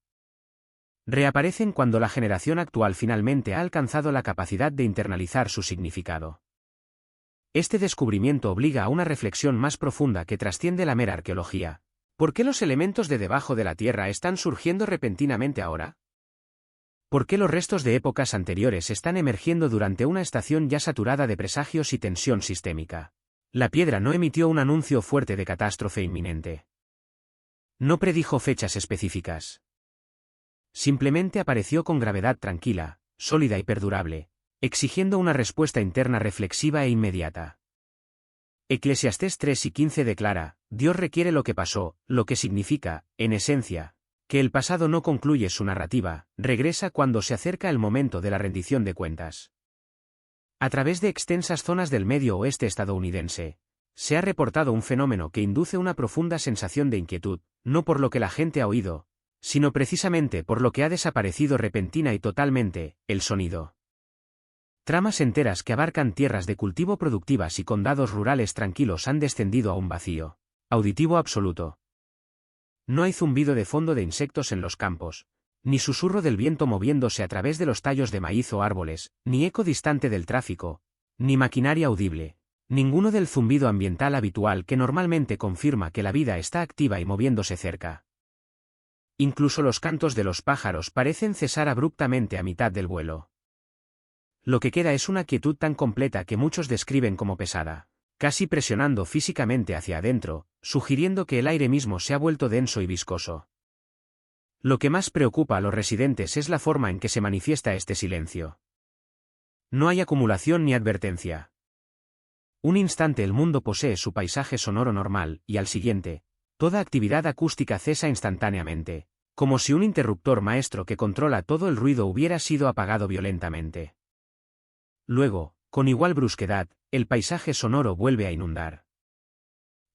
Reaparecen cuando la generación actual finalmente ha alcanzado la capacidad de internalizar su significado. Este descubrimiento obliga a una reflexión más profunda que trasciende la mera arqueología. ¿Por qué los elementos de debajo de la Tierra están surgiendo repentinamente ahora? ¿Por qué los restos de épocas anteriores están emergiendo durante una estación ya saturada de presagios y tensión sistémica? La piedra no emitió un anuncio fuerte de catástrofe inminente. No predijo fechas específicas. Simplemente apareció con gravedad tranquila, sólida y perdurable, exigiendo una respuesta interna reflexiva e inmediata. Eclesiastés 3:15 declara, Dios requiere lo que pasó, lo que significa, en esencia, que el pasado no concluye su narrativa, regresa cuando se acerca el momento de la rendición de cuentas. A través de extensas zonas del medio oeste estadounidense, se ha reportado un fenómeno que induce una profunda sensación de inquietud, no por lo que la gente ha oído, sino precisamente por lo que ha desaparecido repentina y totalmente, el sonido. Tramas enteras que abarcan tierras de cultivo productivas y condados rurales tranquilos han descendido a un vacío auditivo absoluto. No hay zumbido de fondo de insectos en los campos, Ni susurro del viento moviéndose a través de los tallos de maíz o árboles, ni eco distante del tráfico, ni maquinaria audible, ninguno del zumbido ambiental habitual que normalmente confirma que la vida está activa y moviéndose cerca. Incluso los cantos de los pájaros parecen cesar abruptamente a mitad del vuelo. Lo que queda es una quietud tan completa que muchos describen como pesada, casi presionando físicamente hacia adentro, sugiriendo que el aire mismo se ha vuelto denso y viscoso. Lo que más preocupa a los residentes es la forma en que se manifiesta este silencio. No hay acumulación ni advertencia. Un instante el mundo posee su paisaje sonoro normal, y al siguiente, toda actividad acústica cesa instantáneamente, como si un interruptor maestro que controla todo el ruido hubiera sido apagado violentamente. Luego, con igual brusquedad, el paisaje sonoro vuelve a inundar.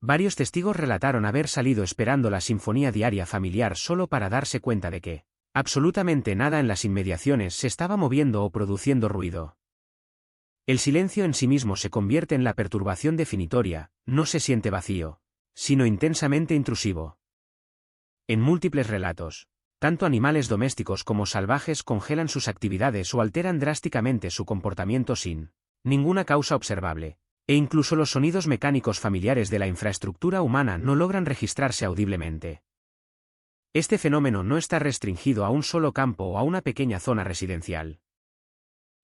Varios testigos relataron haber salido esperando la sinfonía diaria familiar solo para darse cuenta de que, absolutamente nada en las inmediaciones se estaba moviendo o produciendo ruido. El silencio en sí mismo se convierte en la perturbación definitoria, no se siente vacío, sino intensamente intrusivo. En múltiples relatos, tanto animales domésticos como salvajes congelan sus actividades o alteran drásticamente su comportamiento sin ninguna causa observable, e incluso los sonidos mecánicos familiares de la infraestructura humana no logran registrarse audiblemente. Este fenómeno no está restringido a un solo campo o a una pequeña zona residencial.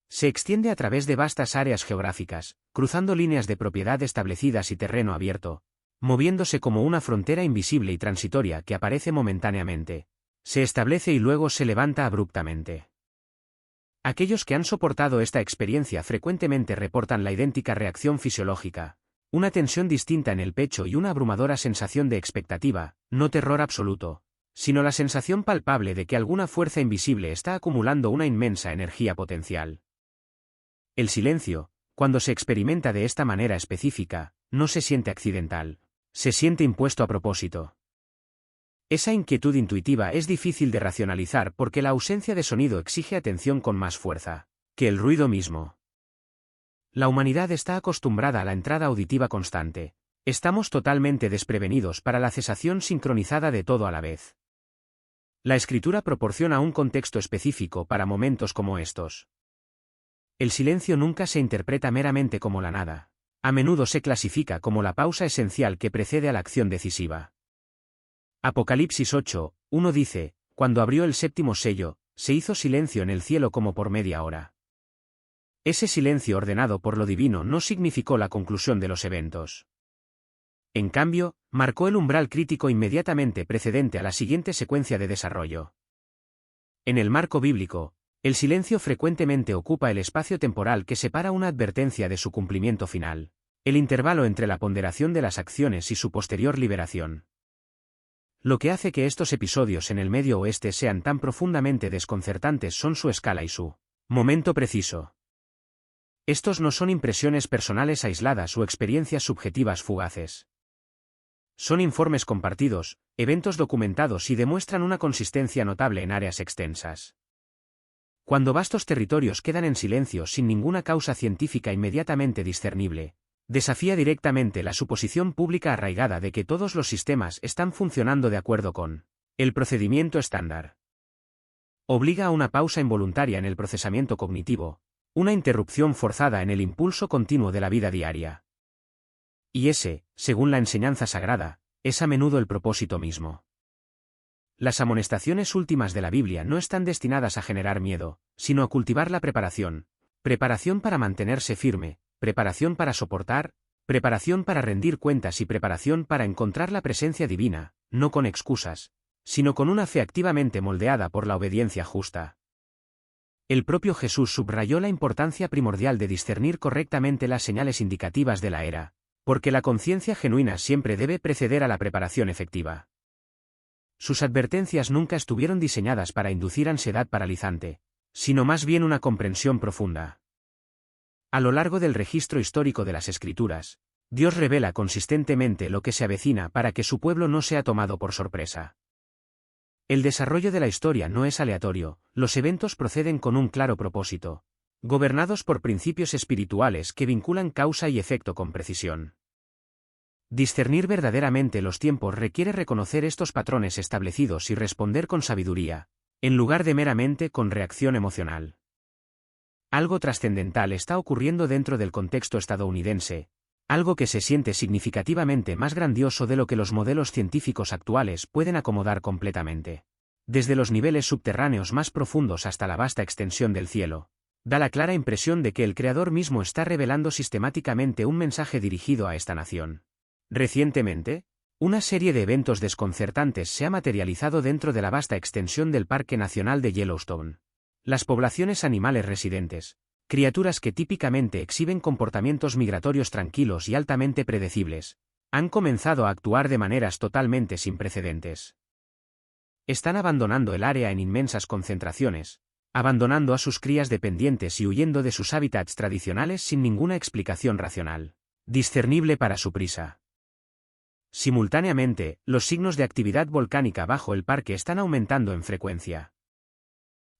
Se extiende a través de vastas áreas geográficas, cruzando líneas de propiedad establecidas y terreno abierto, moviéndose como una frontera invisible y transitoria que aparece momentáneamente, se establece y luego se levanta abruptamente. Aquellos que han soportado esta experiencia frecuentemente reportan la idéntica reacción fisiológica, una tensión distinta en el pecho y una abrumadora sensación de expectativa, no terror absoluto, sino la sensación palpable de que alguna fuerza invisible está acumulando una inmensa energía potencial. El silencio, cuando se experimenta de esta manera específica, no se siente accidental, se siente impuesto a propósito. Esa inquietud intuitiva es difícil de racionalizar porque la ausencia de sonido exige atención con más fuerza que el ruido mismo. La humanidad está acostumbrada a la entrada auditiva constante. Estamos totalmente desprevenidos para la cesación sincronizada de todo a la vez. La escritura proporciona un contexto específico para momentos como estos. El silencio nunca se interpreta meramente como la nada. A menudo se clasifica como la pausa esencial que precede a la acción decisiva. Apocalipsis 8:1 dice, cuando abrió el séptimo sello, se hizo silencio en el cielo como por media hora. Ese silencio ordenado por lo divino no significó la conclusión de los eventos. En cambio, marcó el umbral crítico inmediatamente precedente a la siguiente secuencia de desarrollo. En el marco bíblico, el silencio frecuentemente ocupa el espacio temporal que separa una advertencia de su cumplimiento final, el intervalo entre la ponderación de las acciones y su posterior liberación. Lo que hace que estos episodios en el Medio Oeste sean tan profundamente desconcertantes son su escala y su momento preciso. Estos no son impresiones personales aisladas o experiencias subjetivas fugaces. Son informes compartidos, eventos documentados y demuestran una consistencia notable en áreas extensas. Cuando vastos territorios quedan en silencio sin ninguna causa científica inmediatamente discernible, desafía directamente la suposición pública arraigada de que todos los sistemas están funcionando de acuerdo con el procedimiento estándar. Obliga a una pausa involuntaria en el procesamiento cognitivo, una interrupción forzada en el impulso continuo de la vida diaria. Y ese, según la enseñanza sagrada, es a menudo el propósito mismo. Las amonestaciones últimas de la Biblia no están destinadas a generar miedo, sino a cultivar la preparación, preparación para mantenerse firme, preparación para soportar, preparación para rendir cuentas y preparación para encontrar la presencia divina, no con excusas, sino con una fe activamente moldeada por la obediencia justa. El propio Jesús subrayó la importancia primordial de discernir correctamente las señales indicativas de la era, porque la conciencia genuina siempre debe preceder a la preparación efectiva. Sus advertencias nunca estuvieron diseñadas para inducir ansiedad paralizante, sino más bien una comprensión profunda. A lo largo del registro histórico de las Escrituras, Dios revela consistentemente lo que se avecina para que su pueblo no sea tomado por sorpresa. El desarrollo de la historia no es aleatorio, los eventos proceden con un claro propósito, gobernados por principios espirituales que vinculan causa y efecto con precisión. Discernir verdaderamente los tiempos requiere reconocer estos patrones establecidos y responder con sabiduría, en lugar de meramente con reacción emocional. Algo trascendental está ocurriendo dentro del contexto estadounidense, algo que se siente significativamente más grandioso de lo que los modelos científicos actuales pueden acomodar completamente. Desde los niveles subterráneos más profundos hasta la vasta extensión del cielo, da la clara impresión de que el Creador mismo está revelando sistemáticamente un mensaje dirigido a esta nación. Recientemente, una serie de eventos desconcertantes se ha materializado dentro de la vasta extensión del Parque Nacional de Yellowstone. Las poblaciones animales residentes, criaturas que típicamente exhiben comportamientos migratorios tranquilos y altamente predecibles, han comenzado a actuar de maneras totalmente sin precedentes. Están abandonando el área en inmensas concentraciones, abandonando a sus crías dependientes y huyendo de sus hábitats tradicionales sin ninguna explicación racional, discernible para su prisa. Simultáneamente, los signos de actividad volcánica bajo el parque están aumentando en frecuencia.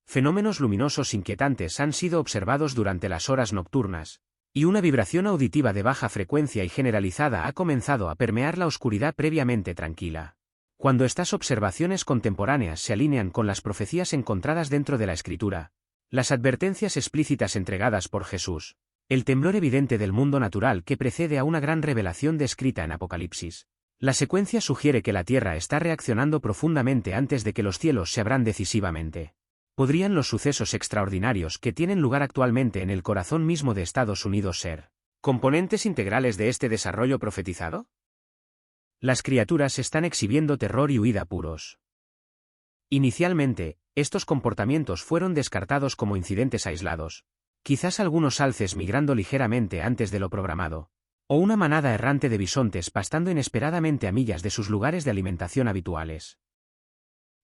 Fenómenos luminosos inquietantes han sido observados durante las horas nocturnas, y una vibración auditiva de baja frecuencia y generalizada ha comenzado a permear la oscuridad previamente tranquila. Cuando estas observaciones contemporáneas se alinean con las profecías encontradas dentro de la Escritura, las advertencias explícitas entregadas por Jesús, el temblor evidente del mundo natural que precede a una gran revelación descrita en Apocalipsis, la secuencia sugiere que la Tierra está reaccionando profundamente antes de que los cielos se abran decisivamente. ¿Podrían los sucesos extraordinarios que tienen lugar actualmente en el corazón mismo de Estados Unidos ser componentes integrales de este desarrollo profetizado? Las criaturas están exhibiendo terror y huida puros. Inicialmente, estos comportamientos fueron descartados como incidentes aislados, quizás algunos alces migrando ligeramente antes de lo programado, o una manada errante de bisontes pastando inesperadamente a millas de sus lugares de alimentación habituales.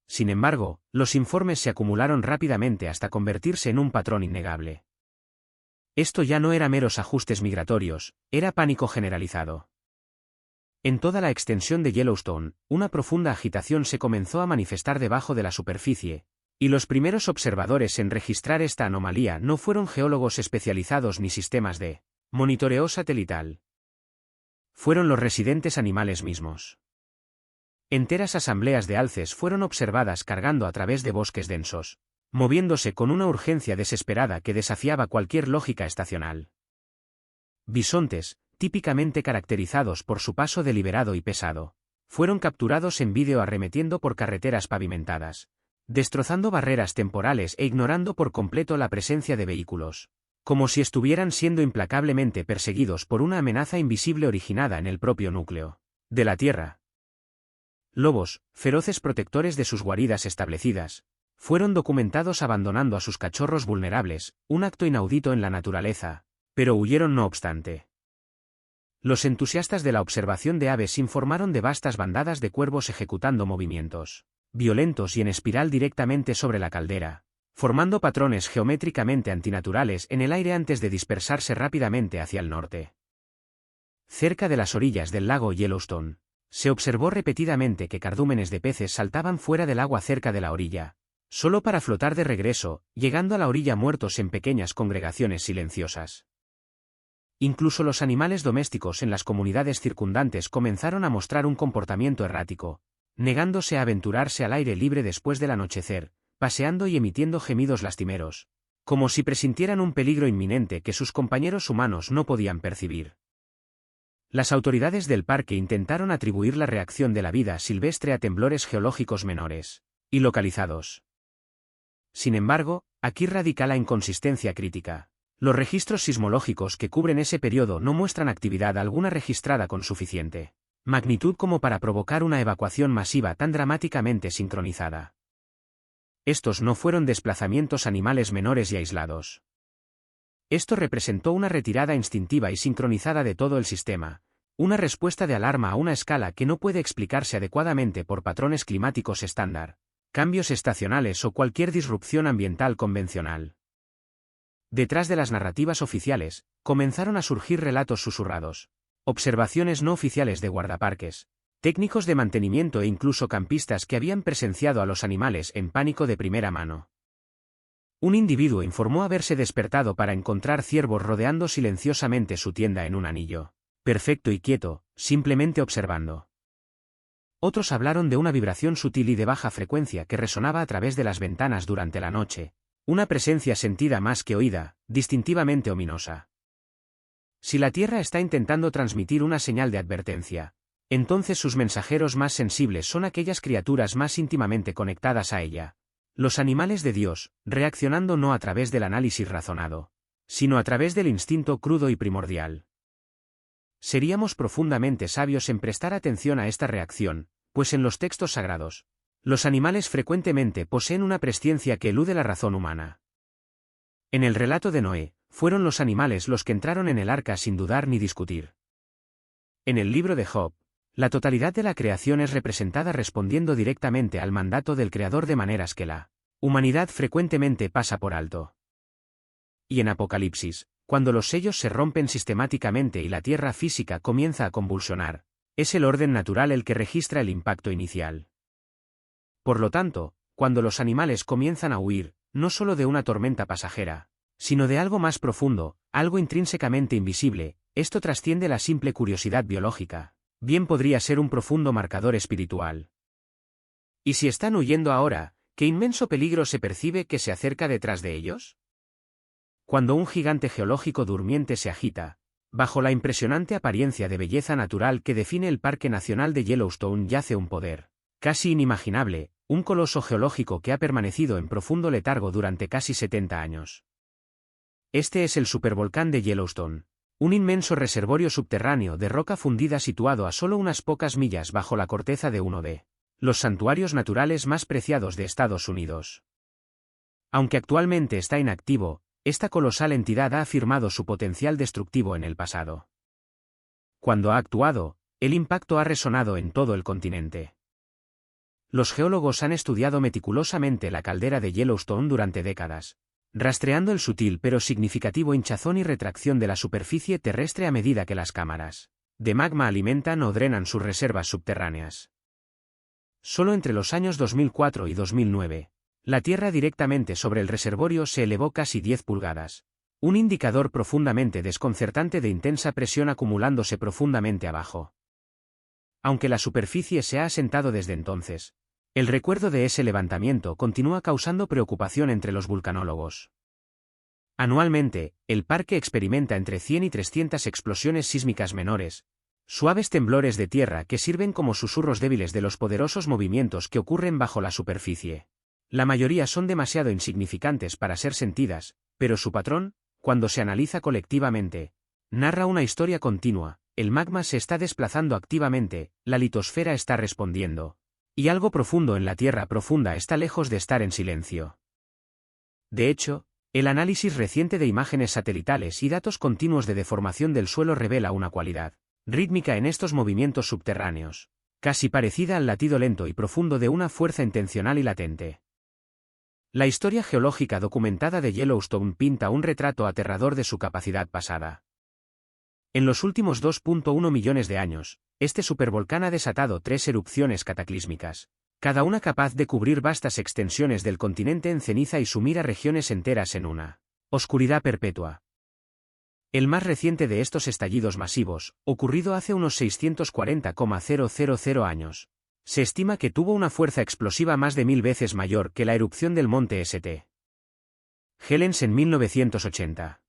Sin embargo, los informes se acumularon rápidamente hasta convertirse en un patrón innegable. Esto ya no era meros ajustes migratorios, era pánico generalizado. En toda la extensión de Yellowstone, una profunda agitación se comenzó a manifestar debajo de la superficie, y los primeros observadores en registrar esta anomalía no fueron geólogos especializados ni sistemas de monitoreo satelital. Fueron los residentes animales mismos. Enteras asambleas de alces fueron observadas cargando a través de bosques densos, moviéndose con una urgencia desesperada que desafiaba cualquier lógica estacional. Bisontes, típicamente caracterizados por su paso deliberado y pesado, fueron capturados en vídeo arremetiendo por carreteras pavimentadas, destrozando barreras temporales e ignorando por completo la presencia de vehículos, como si estuvieran siendo implacablemente perseguidos por una amenaza invisible originada en el propio núcleo de la Tierra. Lobos, feroces protectores de sus guaridas establecidas, fueron documentados abandonando a sus cachorros vulnerables, un acto inaudito en la naturaleza, pero huyeron no obstante. Los entusiastas de la observación de aves informaron de vastas bandadas de cuervos ejecutando movimientos violentos y en espiral directamente sobre la caldera, formando patrones geométricamente antinaturales en el aire antes de dispersarse rápidamente hacia el norte. Cerca de las orillas del lago Yellowstone, se observó repetidamente que cardúmenes de peces saltaban fuera del agua cerca de la orilla, solo para flotar de regreso, llegando a la orilla muertos en pequeñas congregaciones silenciosas. Incluso los animales domésticos en las comunidades circundantes comenzaron a mostrar un comportamiento errático, negándose a aventurarse al aire libre después del anochecer, paseando y emitiendo gemidos lastimeros, como si presintieran un peligro inminente que sus compañeros humanos no podían percibir. Las autoridades del parque intentaron atribuir la reacción de la vida silvestre a temblores geológicos menores y localizados. Sin embargo, aquí radica la inconsistencia crítica. Los registros sismológicos que cubren ese periodo no muestran actividad alguna registrada con suficiente magnitud como para provocar una evacuación masiva tan dramáticamente sincronizada. Estos no fueron desplazamientos animales menores y aislados. Esto representó una retirada instintiva y sincronizada de todo el sistema, una respuesta de alarma a una escala que no puede explicarse adecuadamente por patrones climáticos estándar, cambios estacionales o cualquier disrupción ambiental convencional. Detrás de las narrativas oficiales, comenzaron a surgir relatos susurrados, observaciones no oficiales de guardaparques, técnicos de mantenimiento e incluso campistas que habían presenciado a los animales en pánico de primera mano. Un individuo informó haberse despertado para encontrar ciervos rodeando silenciosamente su tienda en un anillo perfecto y quieto, simplemente observando. Otros hablaron de una vibración sutil y de baja frecuencia que resonaba a través de las ventanas durante la noche, una presencia sentida más que oída, distintivamente ominosa. Si la Tierra está intentando transmitir una señal de advertencia, entonces sus mensajeros más sensibles son aquellas criaturas más íntimamente conectadas a ella, los animales de Dios, reaccionando no a través del análisis razonado, sino a través del instinto crudo y primordial. Seríamos profundamente sabios en prestar atención a esta reacción, pues en los textos sagrados, los animales frecuentemente poseen una presciencia que elude la razón humana. En el relato de Noé, fueron los animales los que entraron en el arca sin dudar ni discutir. En el libro de Job, la totalidad de la creación es representada respondiendo directamente al mandato del Creador de maneras que la humanidad frecuentemente pasa por alto. Y en Apocalipsis, cuando los sellos se rompen sistemáticamente y la tierra física comienza a convulsionar, es el orden natural el que registra el impacto inicial. Por lo tanto, cuando los animales comienzan a huir, no solo de una tormenta pasajera, sino de algo más profundo, algo intrínsecamente invisible, esto trasciende la simple curiosidad biológica, bien podría ser un profundo marcador espiritual. ¿Y si están huyendo ahora, qué inmenso peligro se percibe que se acerca detrás de ellos? Cuando un gigante geológico durmiente se agita, bajo la impresionante apariencia de belleza natural que define el Parque Nacional de Yellowstone yace un poder, casi inimaginable, un coloso geológico que ha permanecido en profundo letargo durante casi 70 años. Este es el supervolcán de Yellowstone, un inmenso reservorio subterráneo de roca fundida situado a solo unas pocas millas bajo la corteza de uno de los santuarios naturales más preciados de Estados Unidos. Aunque actualmente está inactivo, esta colosal entidad ha afirmado su potencial destructivo en el pasado. Cuando ha actuado, el impacto ha resonado en todo el continente. Los geólogos han estudiado meticulosamente la caldera de Yellowstone durante décadas, rastreando el sutil pero significativo hinchazón y retracción de la superficie terrestre a medida que las cámaras de magma alimentan o drenan sus reservas subterráneas. Solo entre los años 2004 y 2009, la tierra directamente sobre el reservorio se elevó casi 10 pulgadas, un indicador profundamente desconcertante de intensa presión acumulándose profundamente abajo. Aunque la superficie se ha asentado desde entonces, el recuerdo de ese levantamiento continúa causando preocupación entre los vulcanólogos. Anualmente, el parque experimenta entre 100 y 300 explosiones sísmicas menores, suaves temblores de tierra que sirven como susurros débiles de los poderosos movimientos que ocurren bajo la superficie. La mayoría son demasiado insignificantes para ser sentidas, pero su patrón, cuando se analiza colectivamente, narra una historia continua. El magma se está desplazando activamente, la litosfera está respondiendo, y algo profundo en la tierra profunda está lejos de estar en silencio. De hecho, el análisis reciente de imágenes satelitales y datos continuos de deformación del suelo revela una cualidad rítmica en estos movimientos subterráneos, casi parecida al latido lento y profundo de una fuerza intencional y latente. La historia geológica documentada de Yellowstone pinta un retrato aterrador de su capacidad pasada. En los últimos 2.1 millones de años, este supervolcán ha desatado 3 erupciones cataclísmicas, cada una capaz de cubrir vastas extensiones del continente en ceniza y sumir a regiones enteras en una oscuridad perpetua. El más reciente de estos estallidos masivos, ocurrido hace unos 640,000 años, se estima que tuvo una fuerza explosiva más de 1000 veces mayor que la erupción del monte St. Helens en 1980.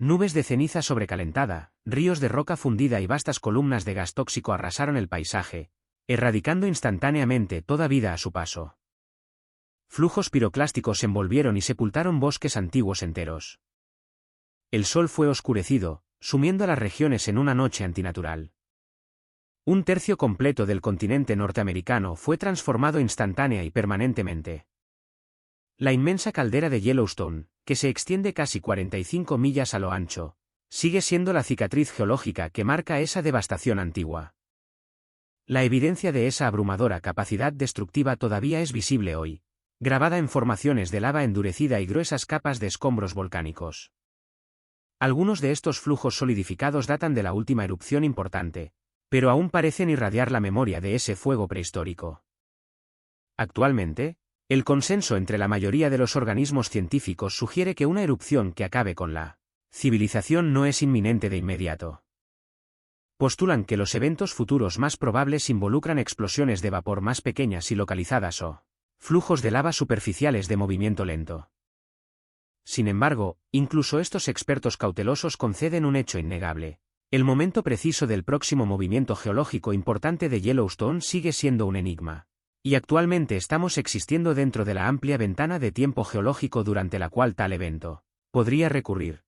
Nubes de ceniza sobrecalentada, ríos de roca fundida y vastas columnas de gas tóxico arrasaron el paisaje, erradicando instantáneamente toda vida a su paso. Flujos piroclásticos envolvieron y sepultaron bosques antiguos enteros. El sol fue oscurecido, sumiendo a las regiones en una noche antinatural. Un tercio completo del continente norteamericano fue transformado instantánea y permanentemente. La inmensa caldera de Yellowstone, que se extiende casi 45 millas a lo ancho, sigue siendo la cicatriz geológica que marca esa devastación antigua. La evidencia de esa abrumadora capacidad destructiva todavía es visible hoy, grabada en formaciones de lava endurecida y gruesas capas de escombros volcánicos. Algunos de estos flujos solidificados datan de la última erupción importante, pero aún parecen irradiar la memoria de ese fuego prehistórico. Actualmente, el consenso entre la mayoría de los organismos científicos sugiere que una erupción que acabe con la civilización no es inminente de inmediato. Postulan que los eventos futuros más probables involucran explosiones de vapor más pequeñas y localizadas o flujos de lava superficiales de movimiento lento. Sin embargo, incluso estos expertos cautelosos conceden un hecho innegable. El momento preciso del próximo movimiento geológico importante de Yellowstone sigue siendo un enigma. Y actualmente estamos existiendo dentro de la amplia ventana de tiempo geológico durante la cual tal evento podría recurrir.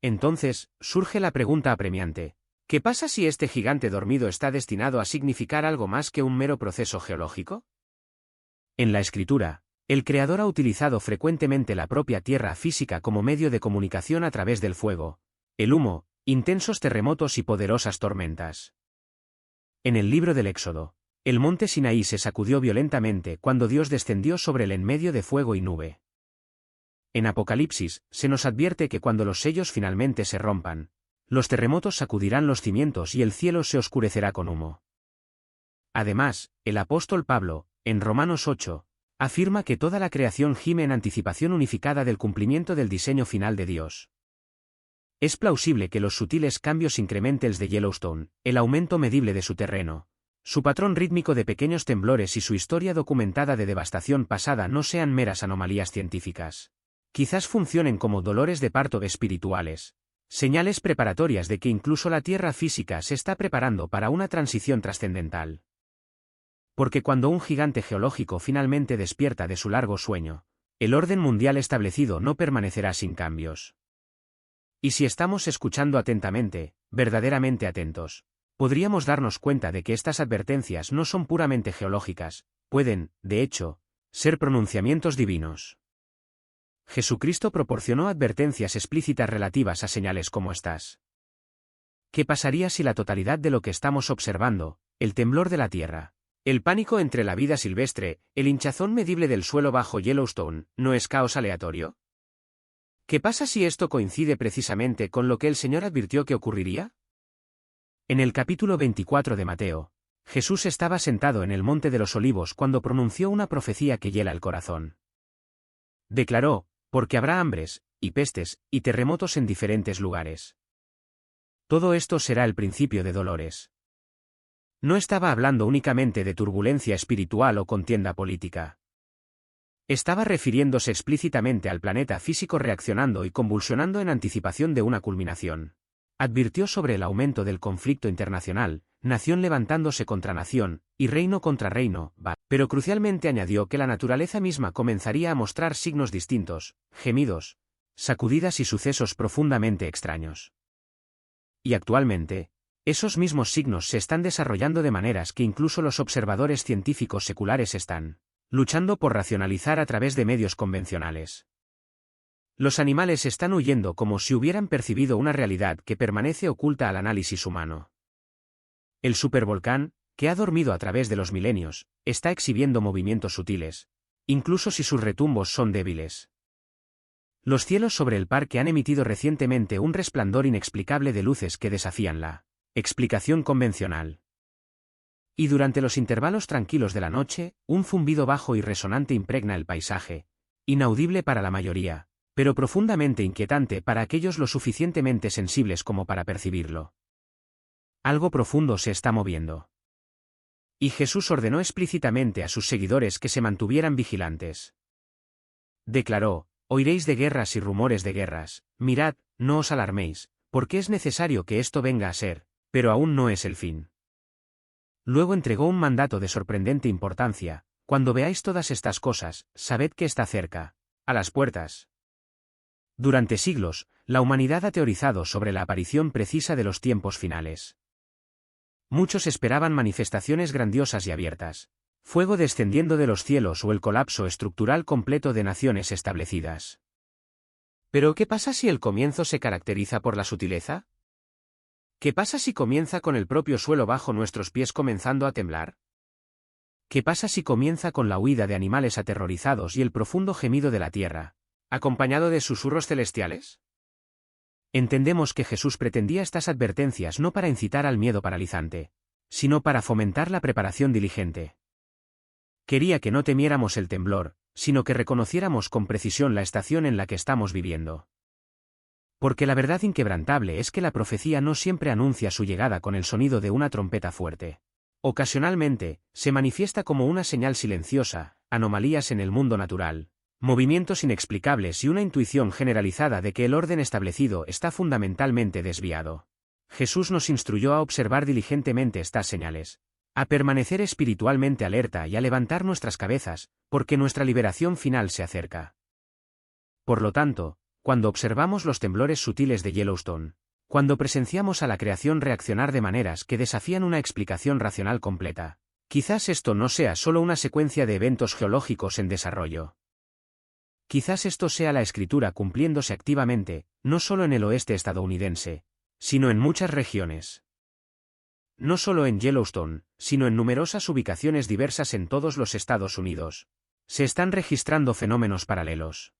Entonces, surge la pregunta apremiante. ¿Qué pasa si este gigante dormido está destinado a significar algo más que un mero proceso geológico? En la escritura, el Creador ha utilizado frecuentemente la propia tierra física como medio de comunicación a través del fuego, el humo, intensos terremotos y poderosas tormentas. En el libro del Éxodo, el monte Sinaí se sacudió violentamente cuando Dios descendió sobre él en medio de fuego y nube. En Apocalipsis, se nos advierte que cuando los sellos finalmente se rompan, los terremotos sacudirán los cimientos y el cielo se oscurecerá con humo. Además, el apóstol Pablo, en Romanos 8, afirma que toda la creación gime en anticipación unificada del cumplimiento del diseño final de Dios. Es plausible que los sutiles cambios incrementales de Yellowstone, el aumento medible de su terreno, su patrón rítmico de pequeños temblores y su historia documentada de devastación pasada no sean meras anomalías científicas. Quizás funcionen como dolores de parto espirituales, señales preparatorias de que incluso la Tierra física se está preparando para una transición trascendental. Porque cuando un gigante geológico finalmente despierta de su largo sueño, el orden mundial establecido no permanecerá sin cambios. Y si estamos escuchando atentamente, verdaderamente atentos, podríamos darnos cuenta de que estas advertencias no son puramente geológicas, pueden, de hecho, ser pronunciamientos divinos. Jesucristo proporcionó advertencias explícitas relativas a señales como estas. ¿Qué pasaría si la totalidad de lo que estamos observando, el temblor de la tierra, el pánico entre la vida silvestre, el hinchazón medible del suelo bajo Yellowstone, no es caos aleatorio? ¿Qué pasa si esto coincide precisamente con lo que el Señor advirtió que ocurriría? En el capítulo 24 de Mateo, Jesús estaba sentado en el Monte de los Olivos cuando pronunció una profecía que hiela el corazón. Declaró, porque habrá hambres, y pestes, y terremotos en diferentes lugares. Todo esto será el principio de dolores. No estaba hablando únicamente de turbulencia espiritual o contienda política. Estaba refiriéndose explícitamente al planeta físico reaccionando y convulsionando en anticipación de una culminación. Advirtió sobre el aumento del conflicto internacional, nación levantándose contra nación, y reino contra reino, pero crucialmente añadió que la naturaleza misma comenzaría a mostrar signos distintos, gemidos, sacudidas y sucesos profundamente extraños. Y actualmente, esos mismos signos se están desarrollando de maneras que incluso los observadores científicos seculares están luchando por racionalizar a través de medios convencionales. Los animales están huyendo como si hubieran percibido una realidad que permanece oculta al análisis humano. El supervolcán, que ha dormido a través de los milenios, está exhibiendo movimientos sutiles, incluso si sus retumbos son débiles. Los cielos sobre el parque han emitido recientemente un resplandor inexplicable de luces que desafían la explicación convencional. Y durante los intervalos tranquilos de la noche, un zumbido bajo y resonante impregna el paisaje, inaudible para la mayoría, pero profundamente inquietante para aquellos lo suficientemente sensibles como para percibirlo. Algo profundo se está moviendo. Y Jesús ordenó explícitamente a sus seguidores que se mantuvieran vigilantes. Declaró, oiréis de guerras y rumores de guerras, mirad, no os alarméis, porque es necesario que esto venga a ser, pero aún no es el fin. Luego entregó un mandato de sorprendente importancia, cuando veáis todas estas cosas, sabed que está cerca, a las puertas. Durante siglos, la humanidad ha teorizado sobre la aparición precisa de los tiempos finales. Muchos esperaban manifestaciones grandiosas y abiertas, fuego descendiendo de los cielos o el colapso estructural completo de naciones establecidas. Pero ¿qué pasa si el comienzo se caracteriza por la sutileza? ¿Qué pasa si comienza con el propio suelo bajo nuestros pies comenzando a temblar? ¿Qué pasa si comienza con la huida de animales aterrorizados y el profundo gemido de la tierra, acompañado de susurros celestiales? Entendemos que Jesús pretendía estas advertencias no para incitar al miedo paralizante, sino para fomentar la preparación diligente. Quería que no temiéramos el temblor, sino que reconociéramos con precisión la estación en la que estamos viviendo. Porque la verdad inquebrantable es que la profecía no siempre anuncia su llegada con el sonido de una trompeta fuerte. Ocasionalmente, se manifiesta como una señal silenciosa, anomalías en el mundo natural, movimientos inexplicables y una intuición generalizada de que el orden establecido está fundamentalmente desviado. Jesús nos instruyó a observar diligentemente estas señales, a permanecer espiritualmente alerta y a levantar nuestras cabezas, porque nuestra liberación final se acerca. Por lo tanto, cuando observamos los temblores sutiles de Yellowstone, cuando presenciamos a la creación reaccionar de maneras que desafían una explicación racional completa, quizás esto no sea solo una secuencia de eventos geológicos en desarrollo. Quizás esto sea la escritura cumpliéndose activamente, no solo en el oeste estadounidense, sino en muchas regiones. No solo en Yellowstone, sino en numerosas ubicaciones diversas en todos los Estados Unidos. Se están registrando fenómenos paralelos.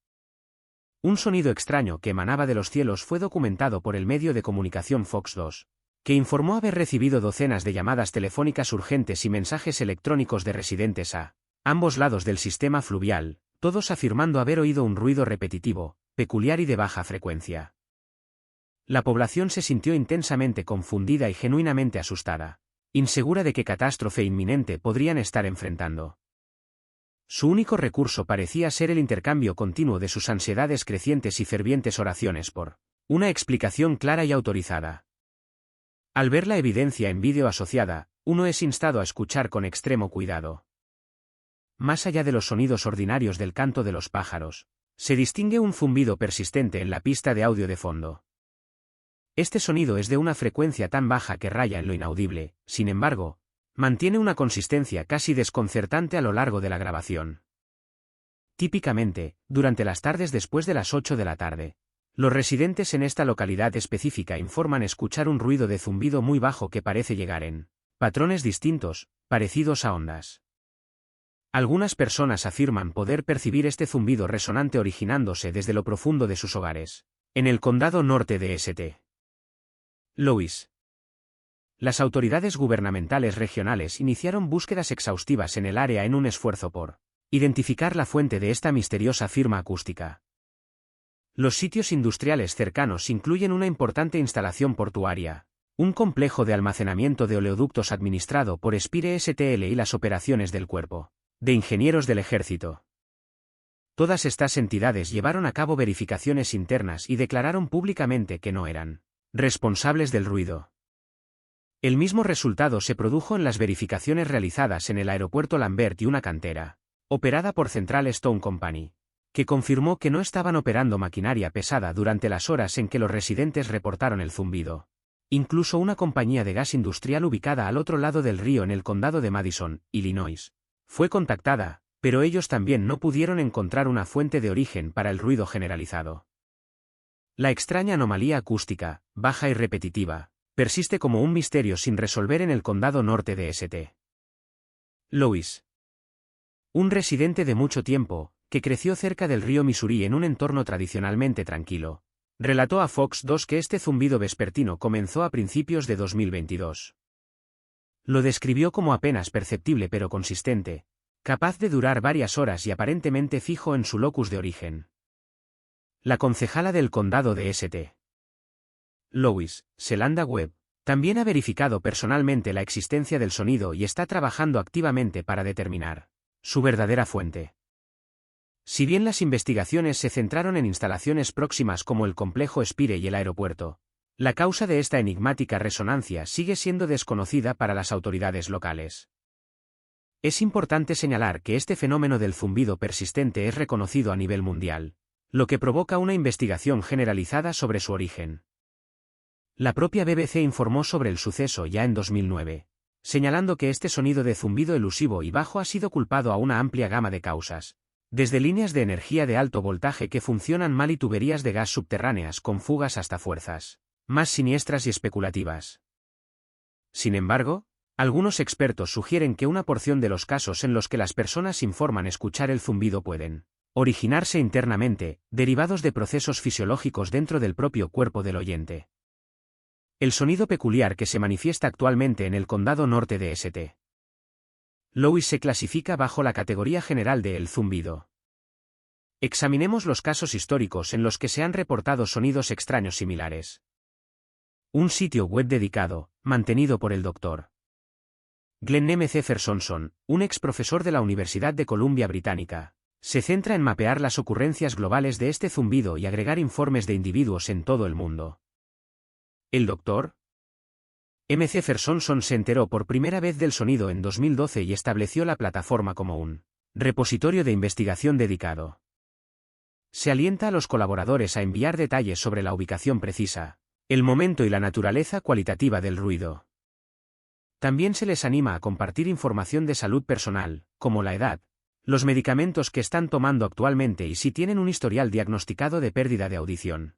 Un sonido extraño que emanaba de los cielos fue documentado por el medio de comunicación Fox 2, que informó haber recibido docenas de llamadas telefónicas urgentes y mensajes electrónicos de residentes a ambos lados del sistema fluvial, todos afirmando haber oído un ruido repetitivo, peculiar y de baja frecuencia. La población se sintió intensamente confundida y genuinamente asustada, insegura de qué catástrofe inminente podrían estar enfrentando. Su único recurso parecía ser el intercambio continuo de sus ansiedades crecientes y fervientes oraciones por una explicación clara y autorizada. Al ver la evidencia en vídeo asociada, uno es instado a escuchar con extremo cuidado. Más allá de los sonidos ordinarios del canto de los pájaros, se distingue un zumbido persistente en la pista de audio de fondo. Este sonido es de una frecuencia tan baja que raya en lo inaudible, sin embargo, mantiene una consistencia casi desconcertante a lo largo de la grabación. Típicamente, durante las tardes después de las 8 de la tarde, los residentes en esta localidad específica informan escuchar un ruido de zumbido muy bajo que parece llegar en patrones distintos, parecidos a ondas. Algunas personas afirman poder percibir este zumbido resonante originándose desde lo profundo de sus hogares, en el condado norte de St. Louis. Las autoridades gubernamentales regionales iniciaron búsquedas exhaustivas en el área en un esfuerzo por identificar la fuente de esta misteriosa firma acústica. Los sitios industriales cercanos incluyen una importante instalación portuaria, un complejo de almacenamiento de oleoductos administrado por Spire STL y las operaciones del Cuerpo de Ingenieros del Ejército. Todas estas entidades llevaron a cabo verificaciones internas y declararon públicamente que no eran responsables del ruido. El mismo resultado se produjo en las verificaciones realizadas en el aeropuerto Lambert y una cantera, operada por Central Stone Company, que confirmó que no estaban operando maquinaria pesada durante las horas en que los residentes reportaron el zumbido. Incluso una compañía de gas industrial ubicada al otro lado del río en el condado de Madison, Illinois, fue contactada, pero ellos también no pudieron encontrar una fuente de origen para el ruido generalizado. La extraña anomalía acústica, baja y repetitiva, persiste como un misterio sin resolver en el condado norte de St. Louis. Un residente de mucho tiempo, que creció cerca del río Missouri en un entorno tradicionalmente tranquilo, relató a Fox 2 que este zumbido vespertino comenzó a principios de 2022. Lo describió como apenas perceptible pero consistente, capaz de durar varias horas y aparentemente fijo en su locus de origen. La concejala del condado de St. Louis, Shelanda Webb, también ha verificado personalmente la existencia del sonido y está trabajando activamente para determinar su verdadera fuente. Si bien las investigaciones se centraron en instalaciones próximas como el complejo Spire y el aeropuerto, la causa de esta enigmática resonancia sigue siendo desconocida para las autoridades locales. Es importante señalar que este fenómeno del zumbido persistente es reconocido a nivel mundial, lo que provoca una investigación generalizada sobre su origen. La propia BBC informó sobre el suceso ya en 2009, señalando que este sonido de zumbido elusivo y bajo ha sido culpado a una amplia gama de causas, desde líneas de energía de alto voltaje que funcionan mal y tuberías de gas subterráneas con fugas hasta fuerzas más siniestras y especulativas. Sin embargo, algunos expertos sugieren que una porción de los casos en los que las personas informan escuchar el zumbido pueden originarse internamente, derivados de procesos fisiológicos dentro del propio cuerpo del oyente. El sonido peculiar que se manifiesta actualmente en el condado norte de St. Louis se clasifica bajo la categoría general de el zumbido Examinemos los casos históricos en los que se han reportado sonidos extraños similares. Un sitio web dedicado, mantenido por el Dr. Glenn M. Jefferson, un ex profesor de la Universidad de Columbia Británica, se centra en mapear las ocurrencias globales de este zumbido y agregar informes de individuos en todo el mundo. El Dr. M. Jefferson se enteró por primera vez del sonido en 2012 y estableció la plataforma como un repositorio de investigación dedicado. Se alienta a los colaboradores a enviar detalles sobre la ubicación precisa, el momento y la naturaleza cualitativa del ruido. También se les anima a compartir información de salud personal, como la edad, los medicamentos que están tomando actualmente y si tienen un historial diagnosticado de pérdida de audición.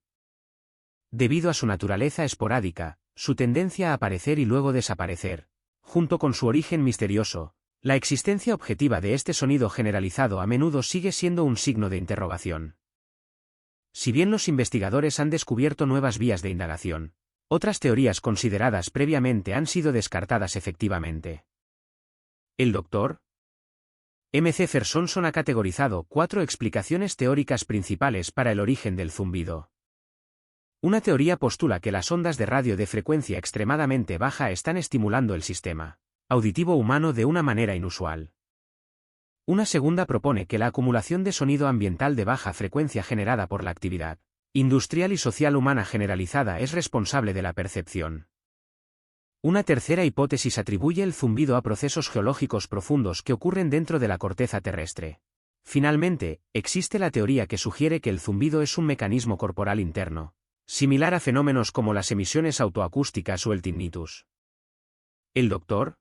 Debido a su naturaleza esporádica, su tendencia a aparecer y luego desaparecer, junto con su origen misterioso, la existencia objetiva de este sonido generalizado a menudo sigue siendo un signo de interrogación. Si bien los investigadores han descubierto nuevas vías de indagación, otras teorías consideradas previamente han sido descartadas efectivamente. El Dr. M. Jefferson ha categorizado 4 explicaciones teóricas principales para el origen del zumbido. Una teoría postula que las ondas de radio de frecuencia extremadamente baja están estimulando el sistema auditivo humano de una manera inusual. Una segunda propone que la acumulación de sonido ambiental de baja frecuencia generada por la actividad industrial y social humana generalizada es responsable de la percepción. Una tercera hipótesis atribuye el zumbido a procesos geológicos profundos que ocurren dentro de la corteza terrestre. Finalmente, existe la teoría que sugiere que el zumbido es un mecanismo corporal interno, similar a fenómenos como las emisiones autoacústicas o el tinnitus. El Dr.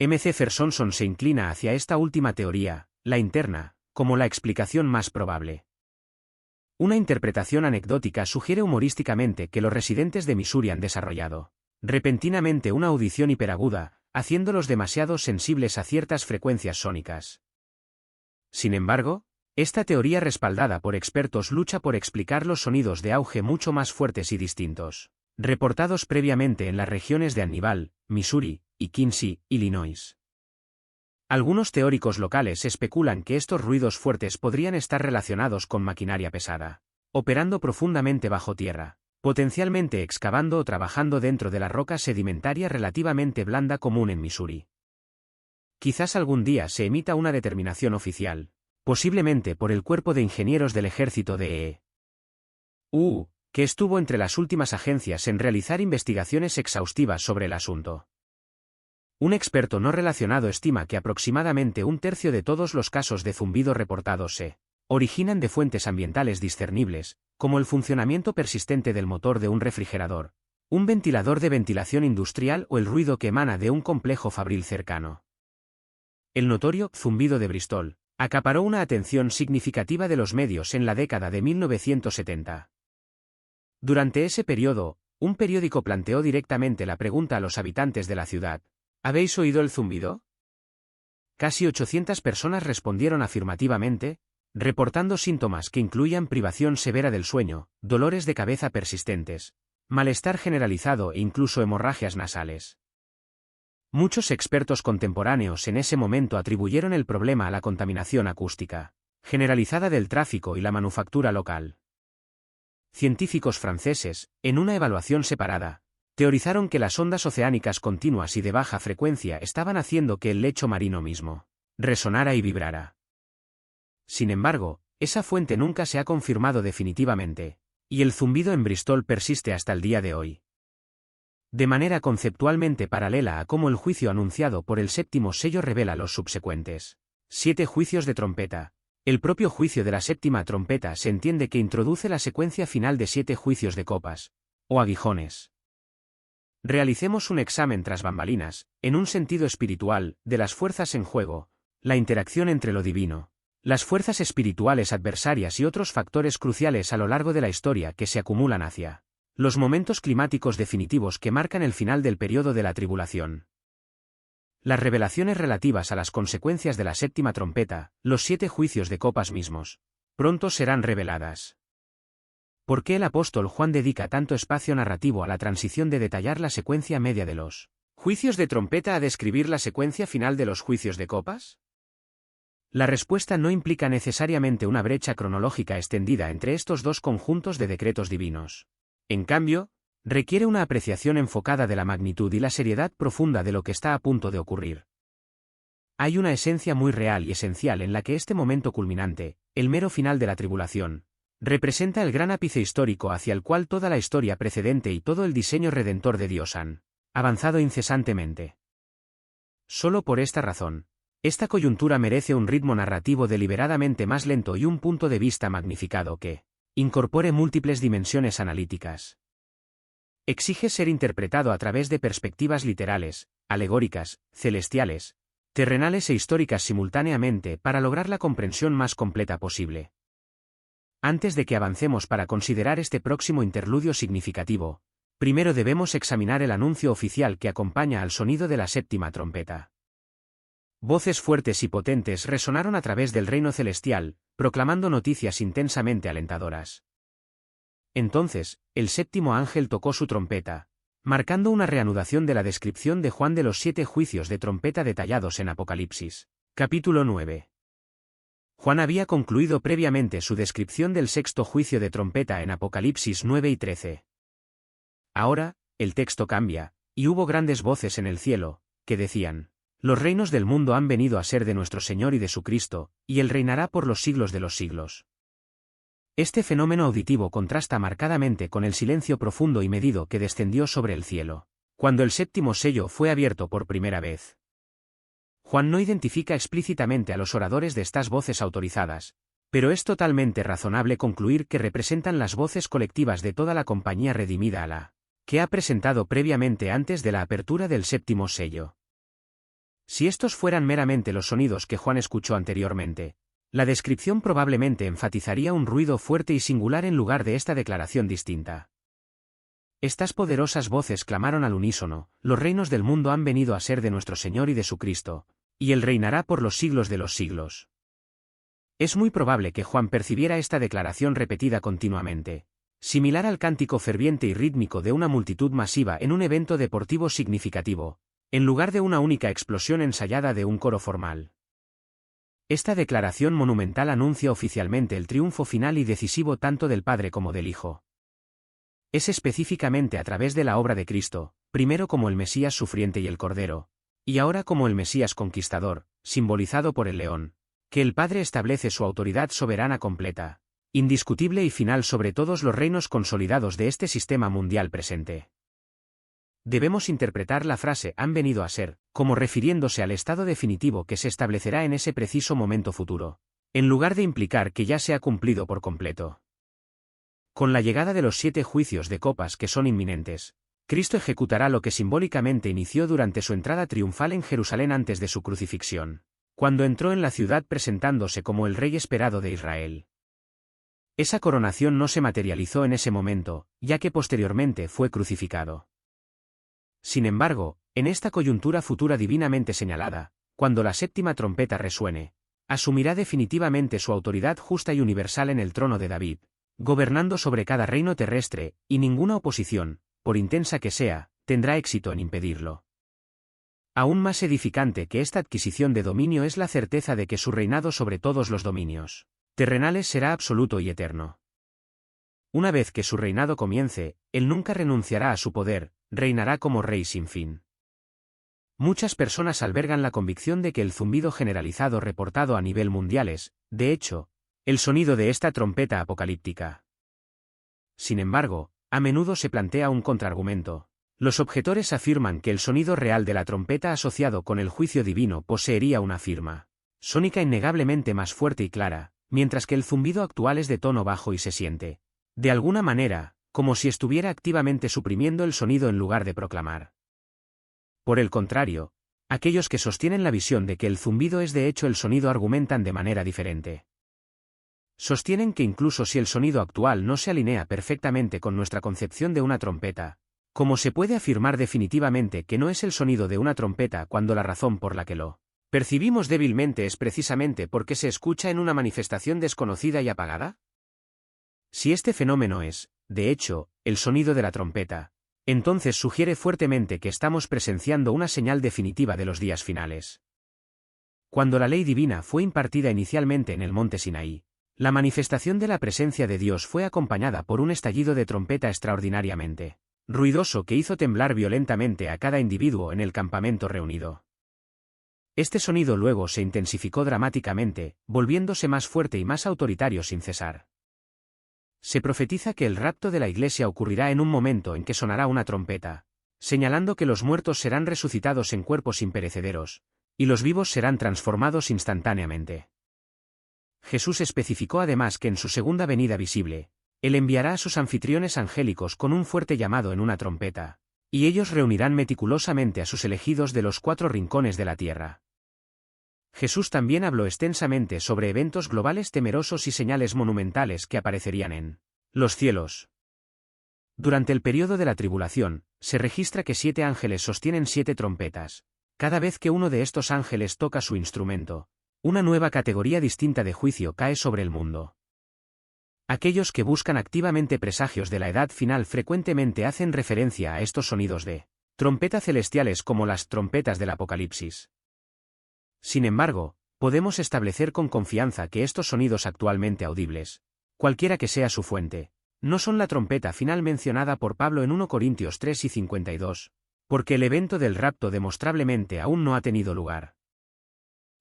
M. Jefferson se inclina hacia esta última teoría, la interna, como la explicación más probable. Una interpretación anecdótica sugiere humorísticamente que los residentes de Missouri han desarrollado repentinamente una audición hiperaguda, haciéndolos demasiado sensibles a ciertas frecuencias sónicas. Sin embargo, esta teoría respaldada por expertos lucha por explicar los sonidos de auge mucho más fuertes y distintos, reportados previamente en las regiones de Hannibal, Missouri, y Quincy, Illinois. Algunos teóricos locales especulan que estos ruidos fuertes podrían estar relacionados con maquinaria pesada, operando profundamente bajo tierra, potencialmente excavando o trabajando dentro de la roca sedimentaria relativamente blanda común en Missouri. Quizás algún día se emita una determinación oficial, posiblemente por el Cuerpo de Ingenieros del Ejército de E.U., que estuvo entre las últimas agencias en realizar investigaciones exhaustivas sobre el asunto. Un experto no relacionado estima que aproximadamente 1/3 de todos los casos de zumbido reportados se originan de fuentes ambientales discernibles, como el funcionamiento persistente del motor de un refrigerador, un ventilador de ventilación industrial o el ruido que emana de un complejo fabril cercano. El notorio zumbido de Bristol acaparó una atención significativa de los medios en la década de 1970. Durante ese periodo, un periódico planteó directamente la pregunta a los habitantes de la ciudad: ¿habéis oído el zumbido? Casi 800 personas respondieron afirmativamente, reportando síntomas que incluían privación severa del sueño, dolores de cabeza persistentes, malestar generalizado e incluso hemorragias nasales. Muchos expertos contemporáneos en ese momento atribuyeron el problema a la contaminación acústica generalizada del tráfico y la manufactura local. Científicos franceses, en una evaluación separada, teorizaron que las ondas oceánicas continuas y de baja frecuencia estaban haciendo que el lecho marino mismo resonara y vibrara. Sin embargo, esa fuente nunca se ha confirmado definitivamente, y el zumbido en Bristol persiste hasta el día de hoy. De manera conceptualmente paralela a cómo el juicio anunciado por el séptimo sello revela los subsecuentes 7 juicios de trompeta, el propio juicio de la séptima trompeta se entiende que introduce la secuencia final de 7 juicios de copas, o aguijones. Realicemos un examen tras bambalinas, en un sentido espiritual, de las fuerzas en juego, la interacción entre lo divino, las fuerzas espirituales adversarias y otros factores cruciales a lo largo de la historia que se acumulan hacia los momentos climáticos definitivos que marcan el final del periodo de la tribulación. Las revelaciones relativas a las consecuencias de la séptima trompeta, los 7 juicios de copas mismos, pronto serán reveladas. ¿Por qué el apóstol Juan dedica tanto espacio narrativo a la transición de detallar la secuencia media de los juicios de trompeta a describir la secuencia final de los juicios de copas? La respuesta no implica necesariamente una brecha cronológica extendida entre estos dos conjuntos de decretos divinos. En cambio, requiere una apreciación enfocada de la magnitud y la seriedad profunda de lo que está a punto de ocurrir. Hay una esencia muy real y esencial en la que este momento culminante, el mero final de la tribulación, representa el gran ápice histórico hacia el cual toda la historia precedente y todo el diseño redentor de Dios han avanzado incesantemente. Solo por esta razón, esta coyuntura merece un ritmo narrativo deliberadamente más lento y un punto de vista magnificado que incorpore múltiples dimensiones analíticas. Exige ser interpretado a través de perspectivas literales, alegóricas, celestiales, terrenales e históricas simultáneamente para lograr la comprensión más completa posible. Antes de que avancemos para considerar este próximo interludio significativo, primero debemos examinar el anuncio oficial que acompaña al sonido de la séptima trompeta. Voces fuertes y potentes resonaron a través del reino celestial, proclamando noticias intensamente alentadoras. Entonces, el séptimo ángel tocó su trompeta, marcando una reanudación de la descripción de Juan de los 7 juicios de trompeta detallados en Apocalipsis, capítulo 9. Juan había concluido previamente su descripción del sexto juicio de trompeta en Apocalipsis 9 y 13. Ahora, el texto cambia, y hubo grandes voces en el cielo, que decían: los reinos del mundo han venido a ser de nuestro Señor y de su Cristo, y Él reinará por los siglos de los siglos. Este fenómeno auditivo contrasta marcadamente con el silencio profundo y medido que descendió sobre el cielo, cuando el séptimo sello fue abierto por primera vez. Juan no identifica explícitamente a los oradores de estas voces autorizadas, pero es totalmente razonable concluir que representan las voces colectivas de toda la compañía redimida a la que ha presentado previamente antes de la apertura del séptimo sello. Si estos fueran meramente los sonidos que Juan escuchó anteriormente, la descripción probablemente enfatizaría un ruido fuerte y singular en lugar de esta declaración distinta. Estas poderosas voces clamaron al unísono: los reinos del mundo han venido a ser de nuestro Señor y de su Cristo, y Él reinará por los siglos de los siglos. Es muy probable que Juan percibiera esta declaración repetida continuamente, similar al cántico ferviente y rítmico de una multitud masiva en un evento deportivo significativo, en lugar de una única explosión ensayada de un coro formal. Esta declaración monumental anuncia oficialmente el triunfo final y decisivo tanto del Padre como del Hijo. Es específicamente a través de la obra de Cristo, primero como el Mesías sufriente y el Cordero, y ahora como el Mesías conquistador, simbolizado por el león, que el Padre establece su autoridad soberana completa, indiscutible y final sobre todos los reinos consolidados de este sistema mundial presente. Debemos interpretar la frase «han venido a ser» como refiriéndose al estado definitivo que se establecerá en ese preciso momento futuro, en lugar de implicar que ya se ha cumplido por completo. Con la llegada de los 7 juicios de copas que son inminentes, Cristo ejecutará lo que simbólicamente inició durante su entrada triunfal en Jerusalén antes de su crucifixión, cuando entró en la ciudad presentándose como el Rey esperado de Israel. Esa coronación no se materializó en ese momento, ya que posteriormente fue crucificado. Sin embargo, en esta coyuntura futura divinamente señalada, cuando la séptima trompeta resuene, asumirá definitivamente su autoridad justa y universal en el trono de David, gobernando sobre cada reino terrestre, y ninguna oposición, por intensa que sea, tendrá éxito en impedirlo. Aún más edificante que esta adquisición de dominio es la certeza de que su reinado sobre todos los dominios terrenales será absoluto y eterno. Una vez que su reinado comience, él nunca renunciará a su poder, reinará como rey sin fin. Muchas personas albergan la convicción de que el zumbido generalizado reportado a nivel mundial es, de hecho, el sonido de esta trompeta apocalíptica. Sin embargo, a menudo se plantea un contraargumento. Los objetores afirman que el sonido real de la trompeta asociado con el juicio divino poseería una firma sónica innegablemente más fuerte y clara, mientras que el zumbido actual es de tono bajo y se siente, de alguna manera, como si estuviera activamente suprimiendo el sonido en lugar de proclamar. Por el contrario, aquellos que sostienen la visión de que el zumbido es de hecho el sonido argumentan de manera diferente. Sostienen que incluso si el sonido actual no se alinea perfectamente con nuestra concepción de una trompeta, como se puede afirmar definitivamente que no es el sonido de una trompeta cuando la razón por la que lo percibimos débilmente es precisamente porque se escucha en una manifestación desconocida y apagada? Si este fenómeno es, de hecho, el sonido de la trompeta, entonces sugiere fuertemente que estamos presenciando una señal definitiva de los días finales. Cuando la ley divina fue impartida inicialmente en el monte Sinaí, la manifestación de la presencia de Dios fue acompañada por un estallido de trompeta extraordinariamente ruidoso que hizo temblar violentamente a cada individuo en el campamento reunido. Este sonido luego se intensificó dramáticamente, volviéndose más fuerte y más autoritario sin cesar. Se profetiza que el rapto de la Iglesia ocurrirá en un momento en que sonará una trompeta, señalando que los muertos serán resucitados en cuerpos imperecederos, y los vivos serán transformados instantáneamente. Jesús especificó además que en su segunda venida visible, Él enviará a sus anfitriones angélicos con un fuerte llamado en una trompeta, y ellos reunirán meticulosamente a sus elegidos de los 4 rincones de la tierra. Jesús también habló extensamente sobre eventos globales temerosos y señales monumentales que aparecerían en los cielos. Durante el período de la tribulación, se registra que 7 ángeles sostienen 7 trompetas. Cada vez que uno de estos ángeles toca su instrumento, una nueva categoría distinta de juicio cae sobre el mundo. Aquellos que buscan activamente presagios de la edad final frecuentemente hacen referencia a estos sonidos de trompeta celestiales como las trompetas del Apocalipsis. Sin embargo, podemos establecer con confianza que estos sonidos actualmente audibles, cualquiera que sea su fuente, no son la trompeta final mencionada por Pablo en 1 Corintios 3 y 52, porque el evento del rapto demostrablemente aún no ha tenido lugar.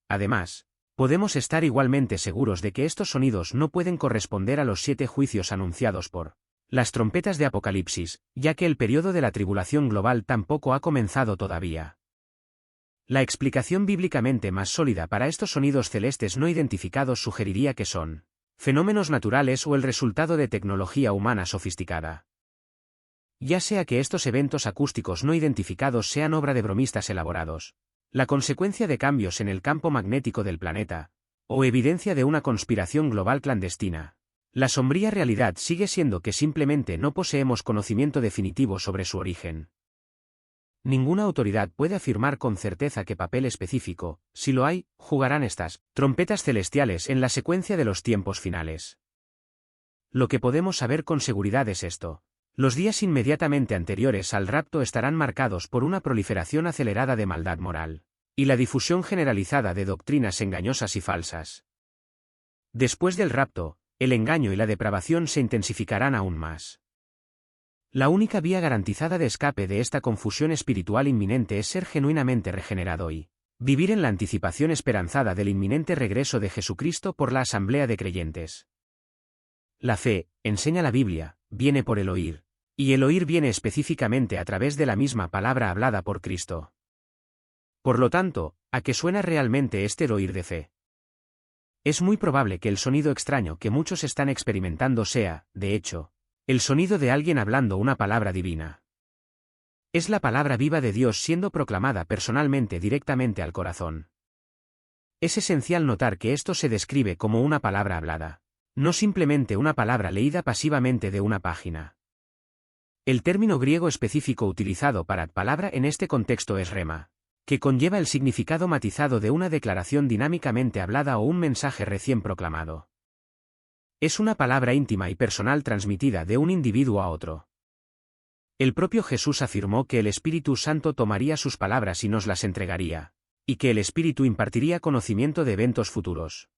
Además, podemos estar igualmente seguros de que estos sonidos no pueden corresponder a los 7 juicios anunciados por las trompetas de Apocalipsis, ya que el período de la tribulación global tampoco ha comenzado todavía. La explicación bíblicamente más sólida para estos sonidos celestes no identificados sugeriría que son fenómenos naturales o el resultado de tecnología humana sofisticada. Ya sea que estos eventos acústicos no identificados sean obra de bromistas elaborados, la consecuencia de cambios en el campo magnético del planeta, o evidencia de una conspiración global clandestina, la sombría realidad sigue siendo que simplemente no poseemos conocimiento definitivo sobre su origen. Ninguna autoridad puede afirmar con certeza qué papel específico, si lo hay, jugarán estas trompetas celestiales en la secuencia de los tiempos finales. Lo que podemos saber con seguridad es esto: los días inmediatamente anteriores al rapto estarán marcados por una proliferación acelerada de maldad moral, y la difusión generalizada de doctrinas engañosas y falsas. Después del rapto, el engaño y la depravación se intensificarán aún más. La única vía garantizada de escape de esta confusión espiritual inminente es ser genuinamente regenerado y vivir en la anticipación esperanzada del inminente regreso de Jesucristo por la asamblea de creyentes. La fe, enseña la Biblia, viene por el oír, y el oír viene específicamente a través de la misma palabra hablada por Cristo. Por lo tanto, ¿a qué suena realmente este oír de fe? Es muy probable que el sonido extraño que muchos están experimentando sea, de hecho, el sonido de alguien hablando una palabra divina. Es la palabra viva de Dios siendo proclamada personalmente directamente al corazón. Es esencial notar que esto se describe como una palabra hablada, no simplemente una palabra leída pasivamente de una página. El término griego específico utilizado para palabra en este contexto es rema, que conlleva el significado matizado de una declaración dinámicamente hablada o un mensaje recién proclamado. Es una palabra íntima y personal transmitida de un individuo a otro. El propio Jesús afirmó que el Espíritu Santo tomaría sus palabras y nos las entregaría, y que el Espíritu impartiría conocimiento de eventos futuros.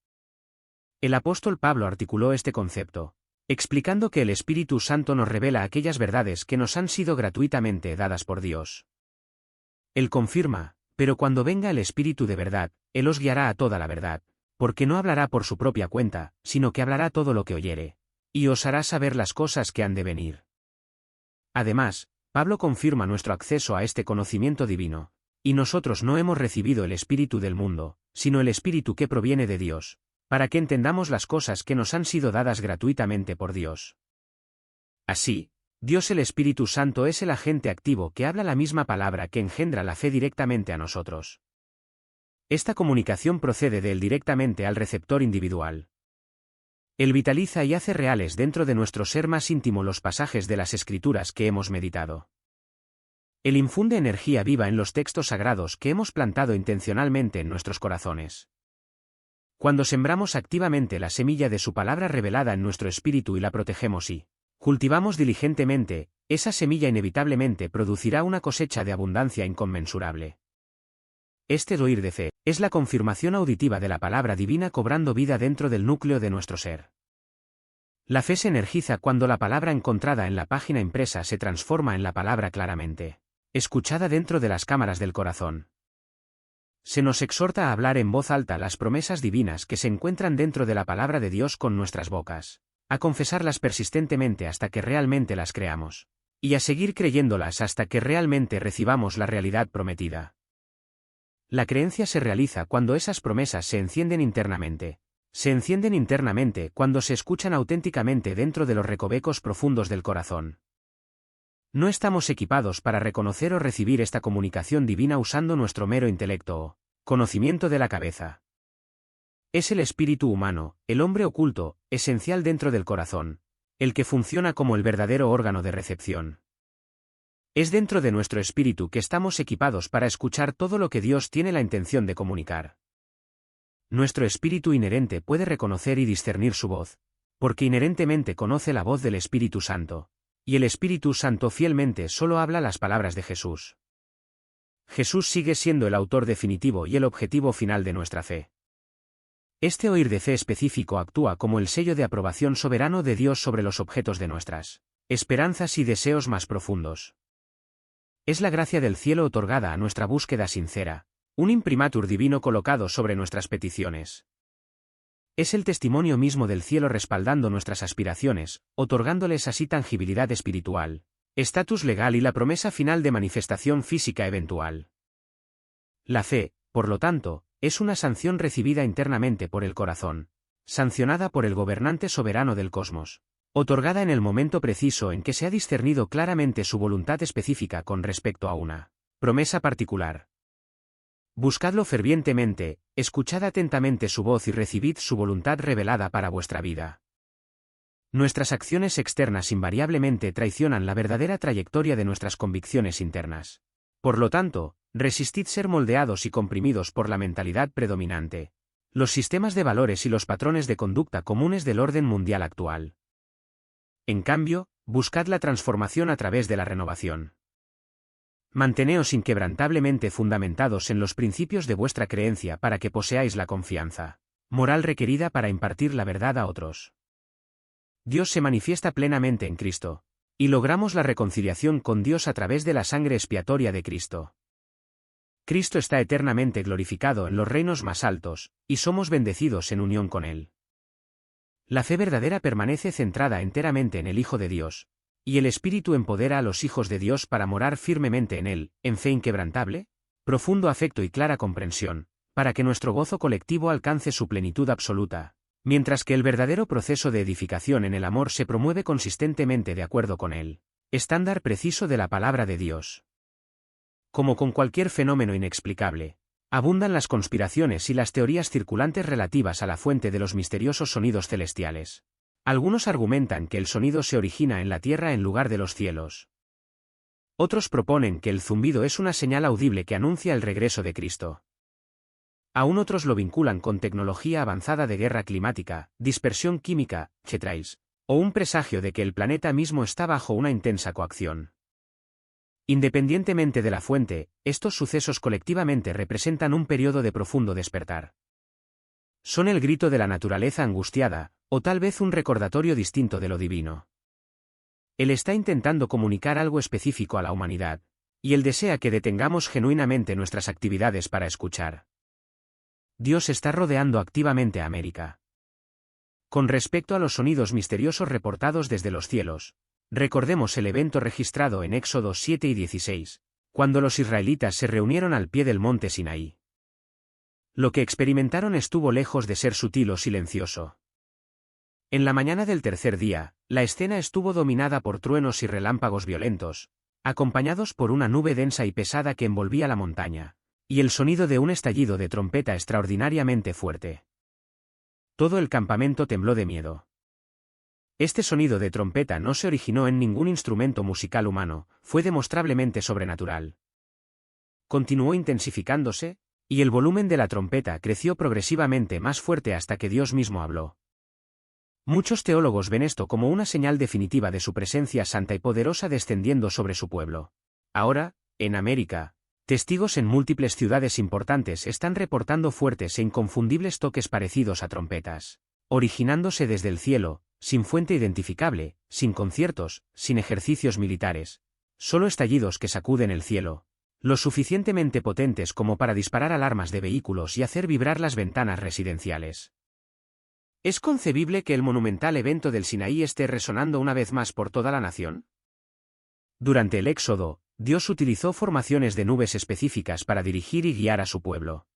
El apóstol Pablo articuló este concepto, explicando que el Espíritu Santo nos revela aquellas verdades que nos han sido gratuitamente dadas por Dios. Él confirma: pero cuando venga el Espíritu de verdad, Él os guiará a toda la verdad, porque no hablará por su propia cuenta, sino que hablará todo lo que oyere, y os hará saber las cosas que han de venir. Además, Pablo confirma nuestro acceso a este conocimiento divino, y nosotros no hemos recibido el Espíritu del mundo, sino el Espíritu que proviene de Dios, para que entendamos las cosas que nos han sido dadas gratuitamente por Dios. Así, Dios el Espíritu Santo es el agente activo que habla la misma palabra que engendra la fe directamente a nosotros. Esta comunicación procede de él directamente al receptor individual. Él vitaliza y hace reales dentro de nuestro ser más íntimo los pasajes de las Escrituras que hemos meditado. Él infunde energía viva en los textos sagrados que hemos plantado intencionalmente en nuestros corazones. Cuando sembramos activamente la semilla de su palabra revelada en nuestro espíritu y la protegemos y cultivamos diligentemente, esa semilla inevitablemente producirá una cosecha de abundancia inconmensurable. Este oír de fe es la confirmación auditiva de la palabra divina cobrando vida dentro del núcleo de nuestro ser. La fe se energiza cuando la palabra encontrada en la página impresa se transforma en la palabra claramente escuchada dentro de las cámaras del corazón. Se nos exhorta a hablar en voz alta las promesas divinas que se encuentran dentro de la palabra de Dios con nuestras bocas, a confesarlas persistentemente hasta que realmente las creamos, y a seguir creyéndolas hasta que realmente recibamos la realidad prometida. La creencia se realiza cuando esas promesas se encienden internamente. Se encienden internamente cuando se escuchan auténticamente dentro de los recovecos profundos del corazón. No estamos equipados para reconocer o recibir esta comunicación divina usando nuestro mero intelecto o conocimiento de la cabeza. Es el espíritu humano, el hombre oculto, esencial dentro del corazón, el que funciona como el verdadero órgano de recepción. Es dentro de nuestro espíritu que estamos equipados para escuchar todo lo que Dios tiene la intención de comunicar. Nuestro espíritu inherente puede reconocer y discernir su voz, porque inherentemente conoce la voz del Espíritu Santo, y el Espíritu Santo fielmente solo habla las palabras de Jesús. Jesús sigue siendo el autor definitivo y el objetivo final de nuestra fe. Este oír de fe específico actúa como el sello de aprobación soberano de Dios sobre los objetos de nuestras esperanzas y deseos más profundos. Es la gracia del cielo otorgada a nuestra búsqueda sincera, un imprimatur divino colocado sobre nuestras peticiones. Es el testimonio mismo del cielo respaldando nuestras aspiraciones, otorgándoles así tangibilidad espiritual, estatus legal y la promesa final de manifestación física eventual. La fe, por lo tanto, es una sanción recibida internamente por el corazón, sancionada por el gobernante soberano del cosmos, otorgada en el momento preciso en que se ha discernido claramente su voluntad específica con respecto a una promesa particular. Buscadlo fervientemente, escuchad atentamente su voz y recibid su voluntad revelada para vuestra vida. Nuestras acciones externas invariablemente traicionan la verdadera trayectoria de nuestras convicciones internas. Por lo tanto, resistid ser moldeados y comprimidos por la mentalidad predominante, los sistemas de valores y los patrones de conducta comunes del orden mundial actual. En cambio, buscad la transformación a través de la renovación. Manteneos inquebrantablemente fundamentados en los principios de vuestra creencia para que poseáis la confianza moral requerida para impartir la verdad a otros. Dios se manifiesta plenamente en Cristo, y logramos la reconciliación con Dios a través de la sangre expiatoria de Cristo. Cristo está eternamente glorificado en los reinos más altos, y somos bendecidos en unión con Él. La fe verdadera permanece centrada enteramente en el Hijo de Dios, y el Espíritu empodera a los hijos de Dios para morar firmemente en Él, en fe inquebrantable, profundo afecto y clara comprensión, para que nuestro gozo colectivo alcance su plenitud absoluta, mientras que el verdadero proceso de edificación en el amor se promueve consistentemente de acuerdo con el estándar preciso de la palabra de Dios. Como con cualquier fenómeno inexplicable, abundan las conspiraciones y las teorías circulantes relativas a la fuente de los misteriosos sonidos celestiales. Algunos argumentan que el sonido se origina en la tierra en lugar de los cielos. Otros proponen que el zumbido es una señal audible que anuncia el regreso de Cristo. Aún otros lo vinculan con tecnología avanzada de guerra climática, dispersión química, chemtrails, o un presagio de que el planeta mismo está bajo una intensa coacción. Independientemente de la fuente, estos sucesos colectivamente representan un periodo de profundo despertar. Son el grito de la naturaleza angustiada, o tal vez un recordatorio distinto de lo divino. Él está intentando comunicar algo específico a la humanidad, y Él desea que detengamos genuinamente nuestras actividades para escuchar. Dios está rodeando activamente a América. Con respecto a los sonidos misteriosos reportados desde los cielos, recordemos el evento registrado en Éxodo 7 y 16, cuando los israelitas se reunieron al pie del monte Sinaí. Lo que experimentaron estuvo lejos de ser sutil o silencioso. En la mañana del tercer día, la escena estuvo dominada por truenos y relámpagos violentos, acompañados por una nube densa y pesada que envolvía la montaña, y el sonido de un estallido de trompeta extraordinariamente fuerte. Todo el campamento tembló de miedo. Este sonido de trompeta no se originó en ningún instrumento musical humano, fue demostrablemente sobrenatural. Continuó intensificándose, y el volumen de la trompeta creció progresivamente más fuerte hasta que Dios mismo habló. Muchos teólogos ven esto como una señal definitiva de su presencia santa y poderosa descendiendo sobre su pueblo. Ahora, en América, Testigos en múltiples ciudades importantes están reportando fuertes e inconfundibles toques parecidos a trompetas, originándose desde el cielo, sin fuente identificable, sin conciertos, sin ejercicios militares, solo estallidos que sacuden el cielo, lo suficientemente potentes como para disparar alarmas de vehículos y hacer vibrar las ventanas residenciales. ¿Es concebible que el monumental evento del Sinaí esté resonando una vez más por toda la nación? Durante el Éxodo, Dios utilizó formaciones de nubes específicas para dirigir y guiar a su pueblo.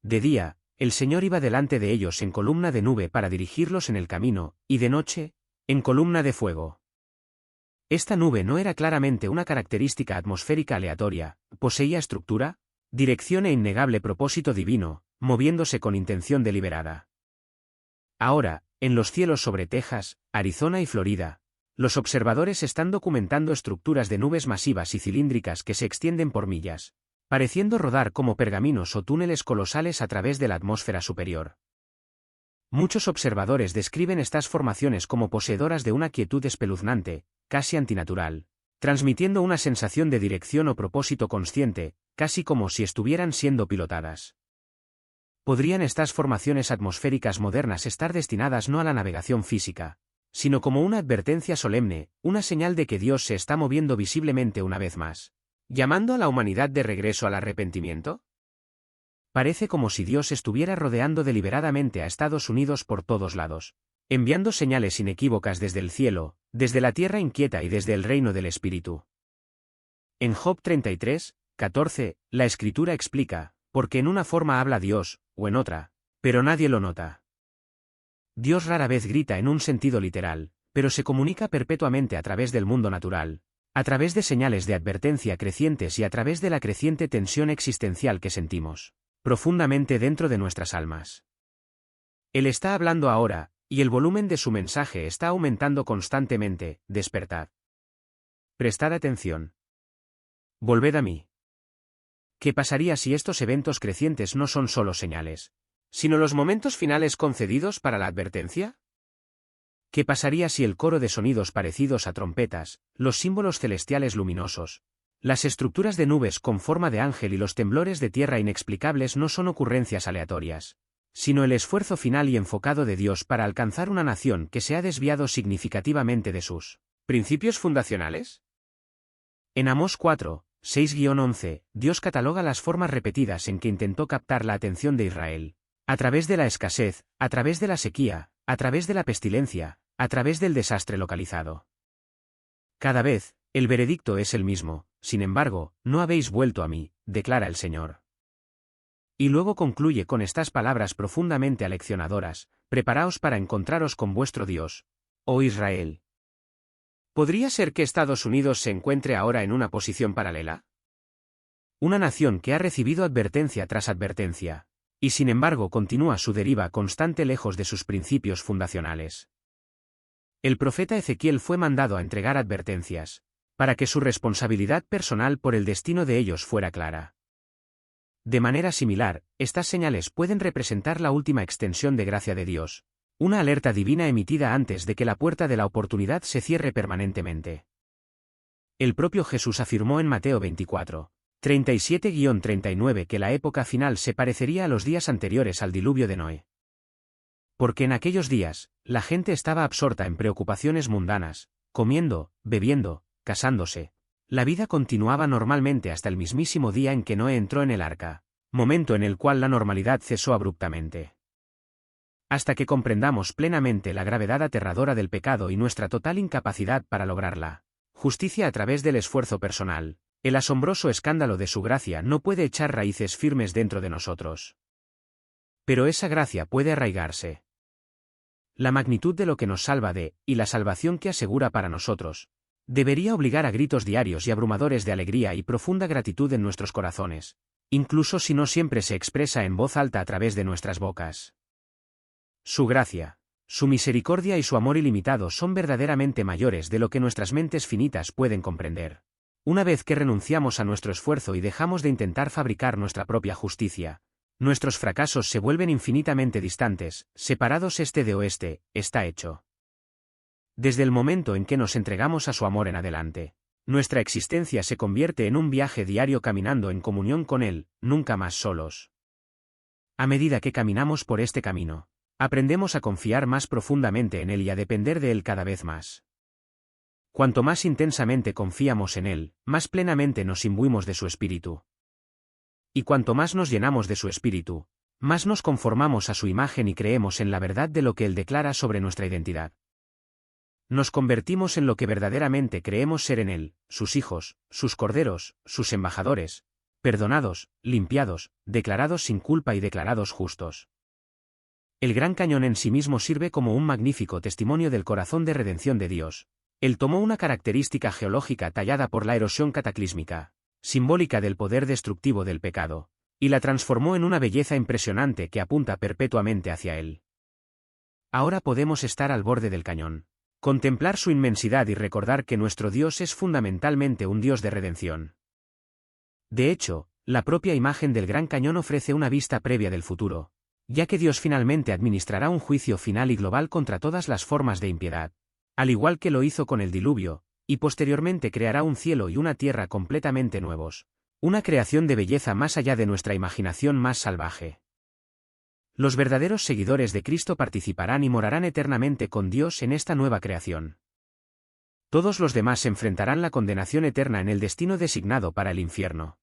De día, el Señor iba delante de ellos en columna de nube para dirigirlos en el camino, y de noche, en columna de fuego. Esta nube no era claramente una característica atmosférica aleatoria, poseía estructura, dirección e innegable propósito divino, moviéndose con intención deliberada. Ahora, en los cielos sobre Texas, Arizona y Florida, los observadores están documentando estructuras de nubes masivas y cilíndricas que se extienden por millas, pareciendo rodar como pergaminos o túneles colosales a través de la atmósfera superior. Muchos observadores describen estas formaciones como poseedoras de una quietud espeluznante, casi antinatural, transmitiendo una sensación de dirección o propósito consciente, casi como si estuvieran siendo pilotadas. ¿Podrían estas formaciones atmosféricas modernas estar destinadas no a la navegación física, sino como una advertencia solemne, una señal de que Dios se está moviendo visiblemente una vez más, llamando a la humanidad de regreso al arrepentimiento? Parece como si Dios estuviera rodeando deliberadamente a Estados Unidos por todos lados, enviando señales inequívocas desde el cielo, desde la tierra inquieta y desde el reino del Espíritu. En Job 33, 14, la Escritura explica, porque en una forma habla Dios, o en otra, pero nadie lo nota. Dios rara vez grita en un sentido literal, pero se comunica perpetuamente a través del mundo natural, a través de señales de advertencia crecientes y a través de la creciente tensión existencial que sentimos, profundamente dentro de nuestras almas. Él está hablando ahora, y el volumen de su mensaje está aumentando constantemente. Despertad. Prestad atención. Volved a mí. ¿Qué pasaría si estos eventos crecientes no son solo señales, sino los momentos finales concedidos para la advertencia? ¿Qué pasaría si el coro de sonidos parecidos a trompetas, los símbolos celestiales luminosos, las estructuras de nubes con forma de ángel y los temblores de tierra inexplicables no son ocurrencias aleatorias, sino el esfuerzo final y enfocado de Dios para alcanzar una nación que se ha desviado significativamente de sus principios fundacionales? En Amós 4, 6-11, Dios cataloga las formas repetidas en que intentó captar la atención de Israel. A través de la escasez, a través de la sequía, a través de la pestilencia, a través del desastre localizado. Cada vez, el veredicto es el mismo, sin embargo, no habéis vuelto a mí, declara el Señor. Y luego concluye con estas palabras profundamente aleccionadoras: preparaos para encontraros con vuestro Dios, oh Israel. ¿Podría ser que Estados Unidos se encuentre ahora en una posición paralela? Una nación que ha recibido advertencia tras advertencia, y sin embargo continúa su deriva constante lejos de sus principios fundacionales. El profeta Ezequiel fue mandado a entregar advertencias, para que su responsabilidad personal por el destino de ellos fuera clara. De manera similar, estas señales pueden representar la última extensión de gracia de Dios, una alerta divina emitida antes de que la puerta de la oportunidad se cierre permanentemente. El propio Jesús afirmó en Mateo 24, 37-39 que la época final se parecería a los días anteriores al diluvio de Noé. Porque en aquellos días, la gente estaba absorta en preocupaciones mundanas, comiendo, bebiendo, casándose. La vida continuaba normalmente hasta el mismísimo día en que Noé entró en el arca, momento en el cual la normalidad cesó abruptamente. Hasta que comprendamos plenamente la gravedad aterradora del pecado y nuestra total incapacidad para lograrla justicia a través del esfuerzo personal, el asombroso escándalo de su gracia no puede echar raíces firmes dentro de nosotros. Pero esa gracia puede arraigarse. La magnitud de lo que nos salva de, y la salvación que asegura para nosotros, debería obligar a gritos diarios y abrumadores de alegría y profunda gratitud en nuestros corazones, incluso si no siempre se expresa en voz alta a través de nuestras bocas. Su gracia, su misericordia y su amor ilimitado son verdaderamente mayores de lo que nuestras mentes finitas pueden comprender. Una vez que renunciamos a nuestro esfuerzo y dejamos de intentar fabricar nuestra propia justicia, nuestros fracasos se vuelven infinitamente distantes, separados este de oeste. Está hecho. Desde el momento en que nos entregamos a su amor en adelante, Nuestra existencia se convierte en un viaje diario caminando en comunión con Él, nunca más solos. A medida que caminamos por este camino, aprendemos a confiar más profundamente en Él y a depender de Él cada vez más. Cuanto más intensamente confiamos en Él, más plenamente nos imbuimos de su Espíritu. Y cuanto más nos llenamos de su Espíritu, más nos conformamos a su imagen y creemos en la verdad de lo que Él declara sobre nuestra identidad. Nos convertimos en lo que verdaderamente creemos ser en Él, sus hijos, sus corderos, sus embajadores, perdonados, limpiados, declarados sin culpa y declarados justos. El Gran Cañón en sí mismo sirve como un magnífico testimonio del corazón de redención de Dios. Él tomó una característica geológica tallada por la erosión cataclísmica, simbólica del poder destructivo del pecado, y la transformó en una belleza impresionante que apunta perpetuamente hacia Él. Ahora podemos estar al borde del cañón, contemplar su inmensidad y recordar que nuestro Dios es fundamentalmente un Dios de redención. De hecho, la propia imagen del Gran Cañón ofrece una vista previa del futuro, ya que Dios finalmente administrará un juicio final y global contra todas las formas de impiedad, al igual que lo hizo con el diluvio, y posteriormente creará un cielo y una tierra completamente nuevos, una creación de belleza más allá de nuestra imaginación más salvaje. Los verdaderos seguidores de Cristo participarán y morarán eternamente con Dios en esta nueva creación. Todos los demás enfrentarán la condenación eterna en el destino designado para el infierno.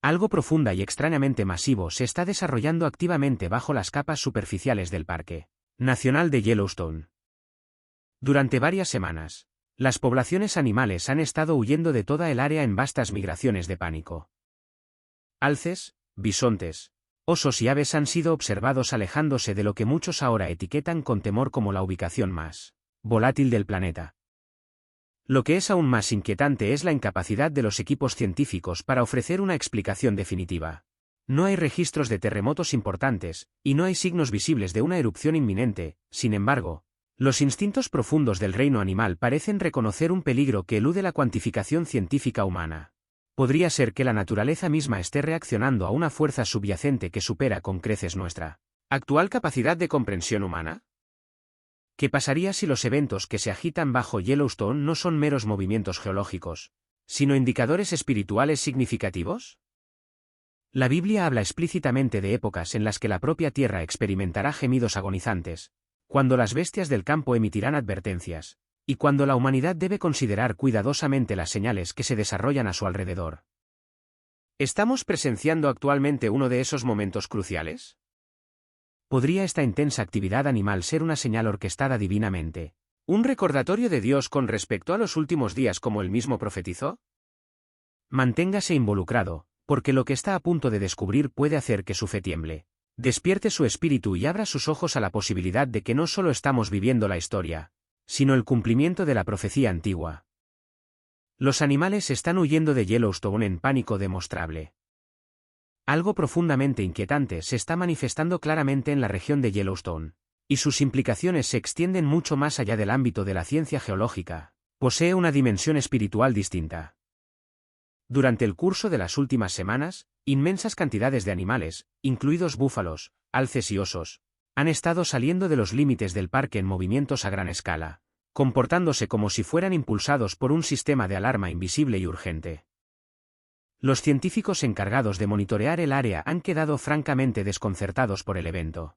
Algo profunda y extrañamente masivo se está desarrollando activamente bajo las capas superficiales del Parque Nacional de Yellowstone. Durante varias semanas, las poblaciones animales han estado huyendo de toda el área en vastas migraciones de pánico. Alces, bisontes, osos y aves han sido observados alejándose de lo que muchos ahora etiquetan con temor como la ubicación más volátil del planeta. Lo que es aún más inquietante es la incapacidad de los equipos científicos para ofrecer una explicación definitiva. No hay registros de terremotos importantes, y no hay signos visibles de una erupción inminente. Sin embargo, los instintos profundos del reino animal parecen reconocer un peligro que elude la cuantificación científica humana. Podría ser que la naturaleza misma esté reaccionando a una fuerza subyacente que supera con creces nuestra actual capacidad de comprensión humana. ¿Qué pasaría si los eventos que se agitan bajo Yellowstone no son meros movimientos geológicos, sino indicadores espirituales significativos? La Biblia habla explícitamente de épocas en las que la propia tierra experimentará gemidos agonizantes, cuando las bestias del campo emitirán advertencias, y cuando la humanidad debe considerar cuidadosamente las señales que se desarrollan a su alrededor. ¿Estamos presenciando actualmente uno de esos momentos cruciales? ¿Podría esta intensa actividad animal ser una señal orquestada divinamente, un recordatorio de Dios con respecto a los últimos días como él mismo profetizó? Manténgase involucrado, porque lo que está a punto de descubrir puede hacer que su fe tiemble, despierte su espíritu y abra sus ojos a la posibilidad de que no solo estamos viviendo la historia, sino el cumplimiento de la profecía antigua. Los animales están huyendo de Yellowstone en pánico demostrable. Algo profundamente inquietante se está manifestando claramente en la región de Yellowstone, y sus implicaciones se extienden mucho más allá del ámbito de la ciencia geológica. Posee una dimensión espiritual distinta. Durante el curso de las últimas semanas, inmensas cantidades de animales, incluidos búfalos, alces y osos, han estado saliendo de los límites del parque en movimientos a gran escala, comportándose como si fueran impulsados por un sistema de alarma invisible y urgente. Los científicos encargados de monitorear el área han quedado francamente desconcertados por el evento.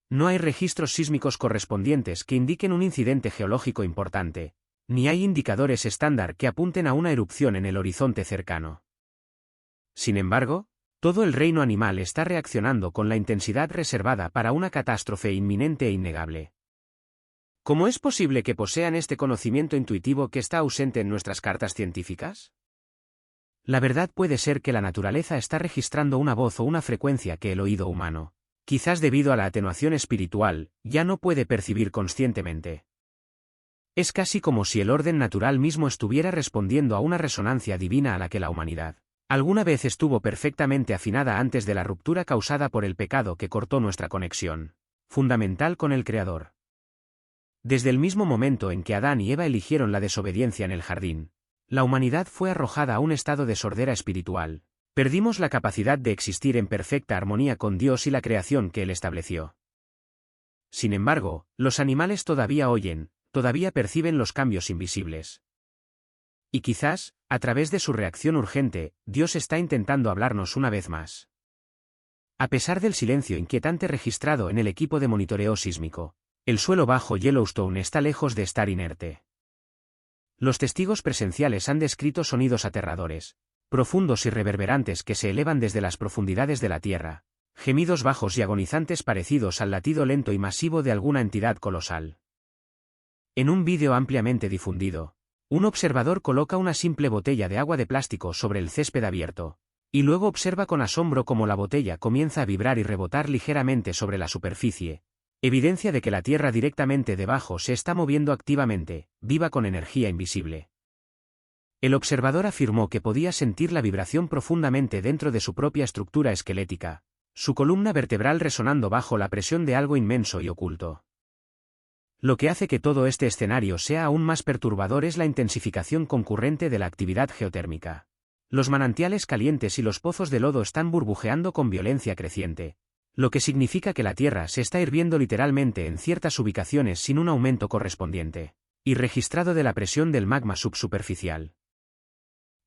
No hay registros sísmicos correspondientes que indiquen un incidente geológico importante, ni hay indicadores estándar que apunten a una erupción en el horizonte cercano. Sin embargo, todo el reino animal está reaccionando con la intensidad reservada para una catástrofe inminente e innegable. ¿Cómo es posible que posean este conocimiento intuitivo que está ausente en nuestras cartas científicas? La verdad puede ser que la naturaleza está registrando una voz o una frecuencia que el oído humano, quizás debido a la atenuación espiritual, ya no puede percibir conscientemente. Es casi como si el orden natural mismo estuviera respondiendo a una resonancia divina a la que la humanidad alguna vez estuvo perfectamente afinada antes de la ruptura causada por el pecado que cortó nuestra conexión fundamental con el Creador. Desde el mismo momento en que Adán y Eva eligieron la desobediencia en el jardín, la humanidad fue arrojada a un estado de sordera espiritual. Perdimos la capacidad de existir en perfecta armonía con Dios y la creación que Él estableció. Sin embargo, los animales todavía oyen, todavía perciben los cambios invisibles. Y quizás, a través de su reacción urgente, Dios está intentando hablarnos una vez más. A pesar del silencio inquietante registrado en el equipo de monitoreo sísmico, el suelo bajo Yellowstone está lejos de estar inerte. Los testigos presenciales han descrito sonidos aterradores, profundos y reverberantes que se elevan desde las profundidades de la Tierra, gemidos bajos y agonizantes parecidos al latido lento y masivo de alguna entidad colosal. En un vídeo ampliamente difundido, un observador coloca una simple botella de agua de plástico sobre el césped abierto, y luego observa con asombro cómo la botella comienza a vibrar y rebotar ligeramente sobre la superficie, evidencia de que la Tierra directamente debajo se está moviendo activamente, viva con energía invisible. El observador afirmó que podía sentir la vibración profundamente dentro de su propia estructura esquelética, su columna vertebral resonando bajo la presión de algo inmenso y oculto. Lo que hace que todo este escenario sea aún más perturbador es la intensificación concurrente de la actividad geotérmica. Los manantiales calientes y los pozos de lodo están burbujeando con violencia creciente, lo que significa que la Tierra se está hirviendo literalmente en ciertas ubicaciones sin un aumento correspondiente, y registrado de la presión del magma subsuperficial.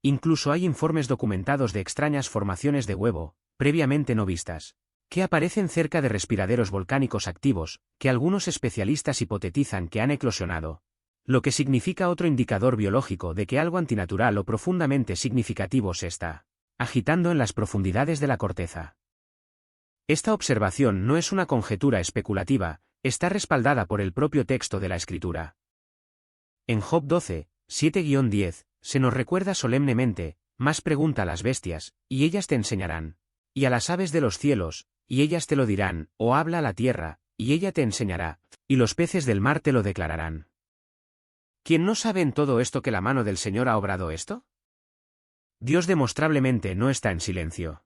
Incluso hay informes documentados de extrañas formaciones de huevo, previamente no vistas, que aparecen cerca de respiraderos volcánicos activos, que algunos especialistas hipotetizan que han eclosionado, lo que significa otro indicador biológico de que algo antinatural o profundamente significativo se está agitando en las profundidades de la corteza. Esta observación no es una conjetura especulativa, está respaldada por el propio texto de la Escritura. En Job 12, 7-10, se nos recuerda solemnemente, más pregunta a las bestias, y ellas te enseñarán, y a las aves de los cielos, y ellas te lo dirán, o habla a la tierra, y ella te enseñará, y los peces del mar te lo declararán. ¿Quién no sabe en todo esto que la mano del Señor ha obrado esto? Dios demostrablemente no está en silencio.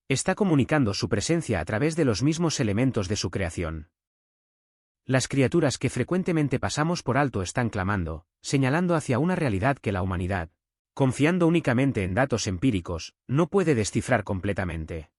Está comunicando su presencia a través de los mismos elementos de su creación. Las criaturas que frecuentemente pasamos por alto están clamando, señalando hacia una realidad que la humanidad, confiando únicamente en datos empíricos, no puede descifrar completamente.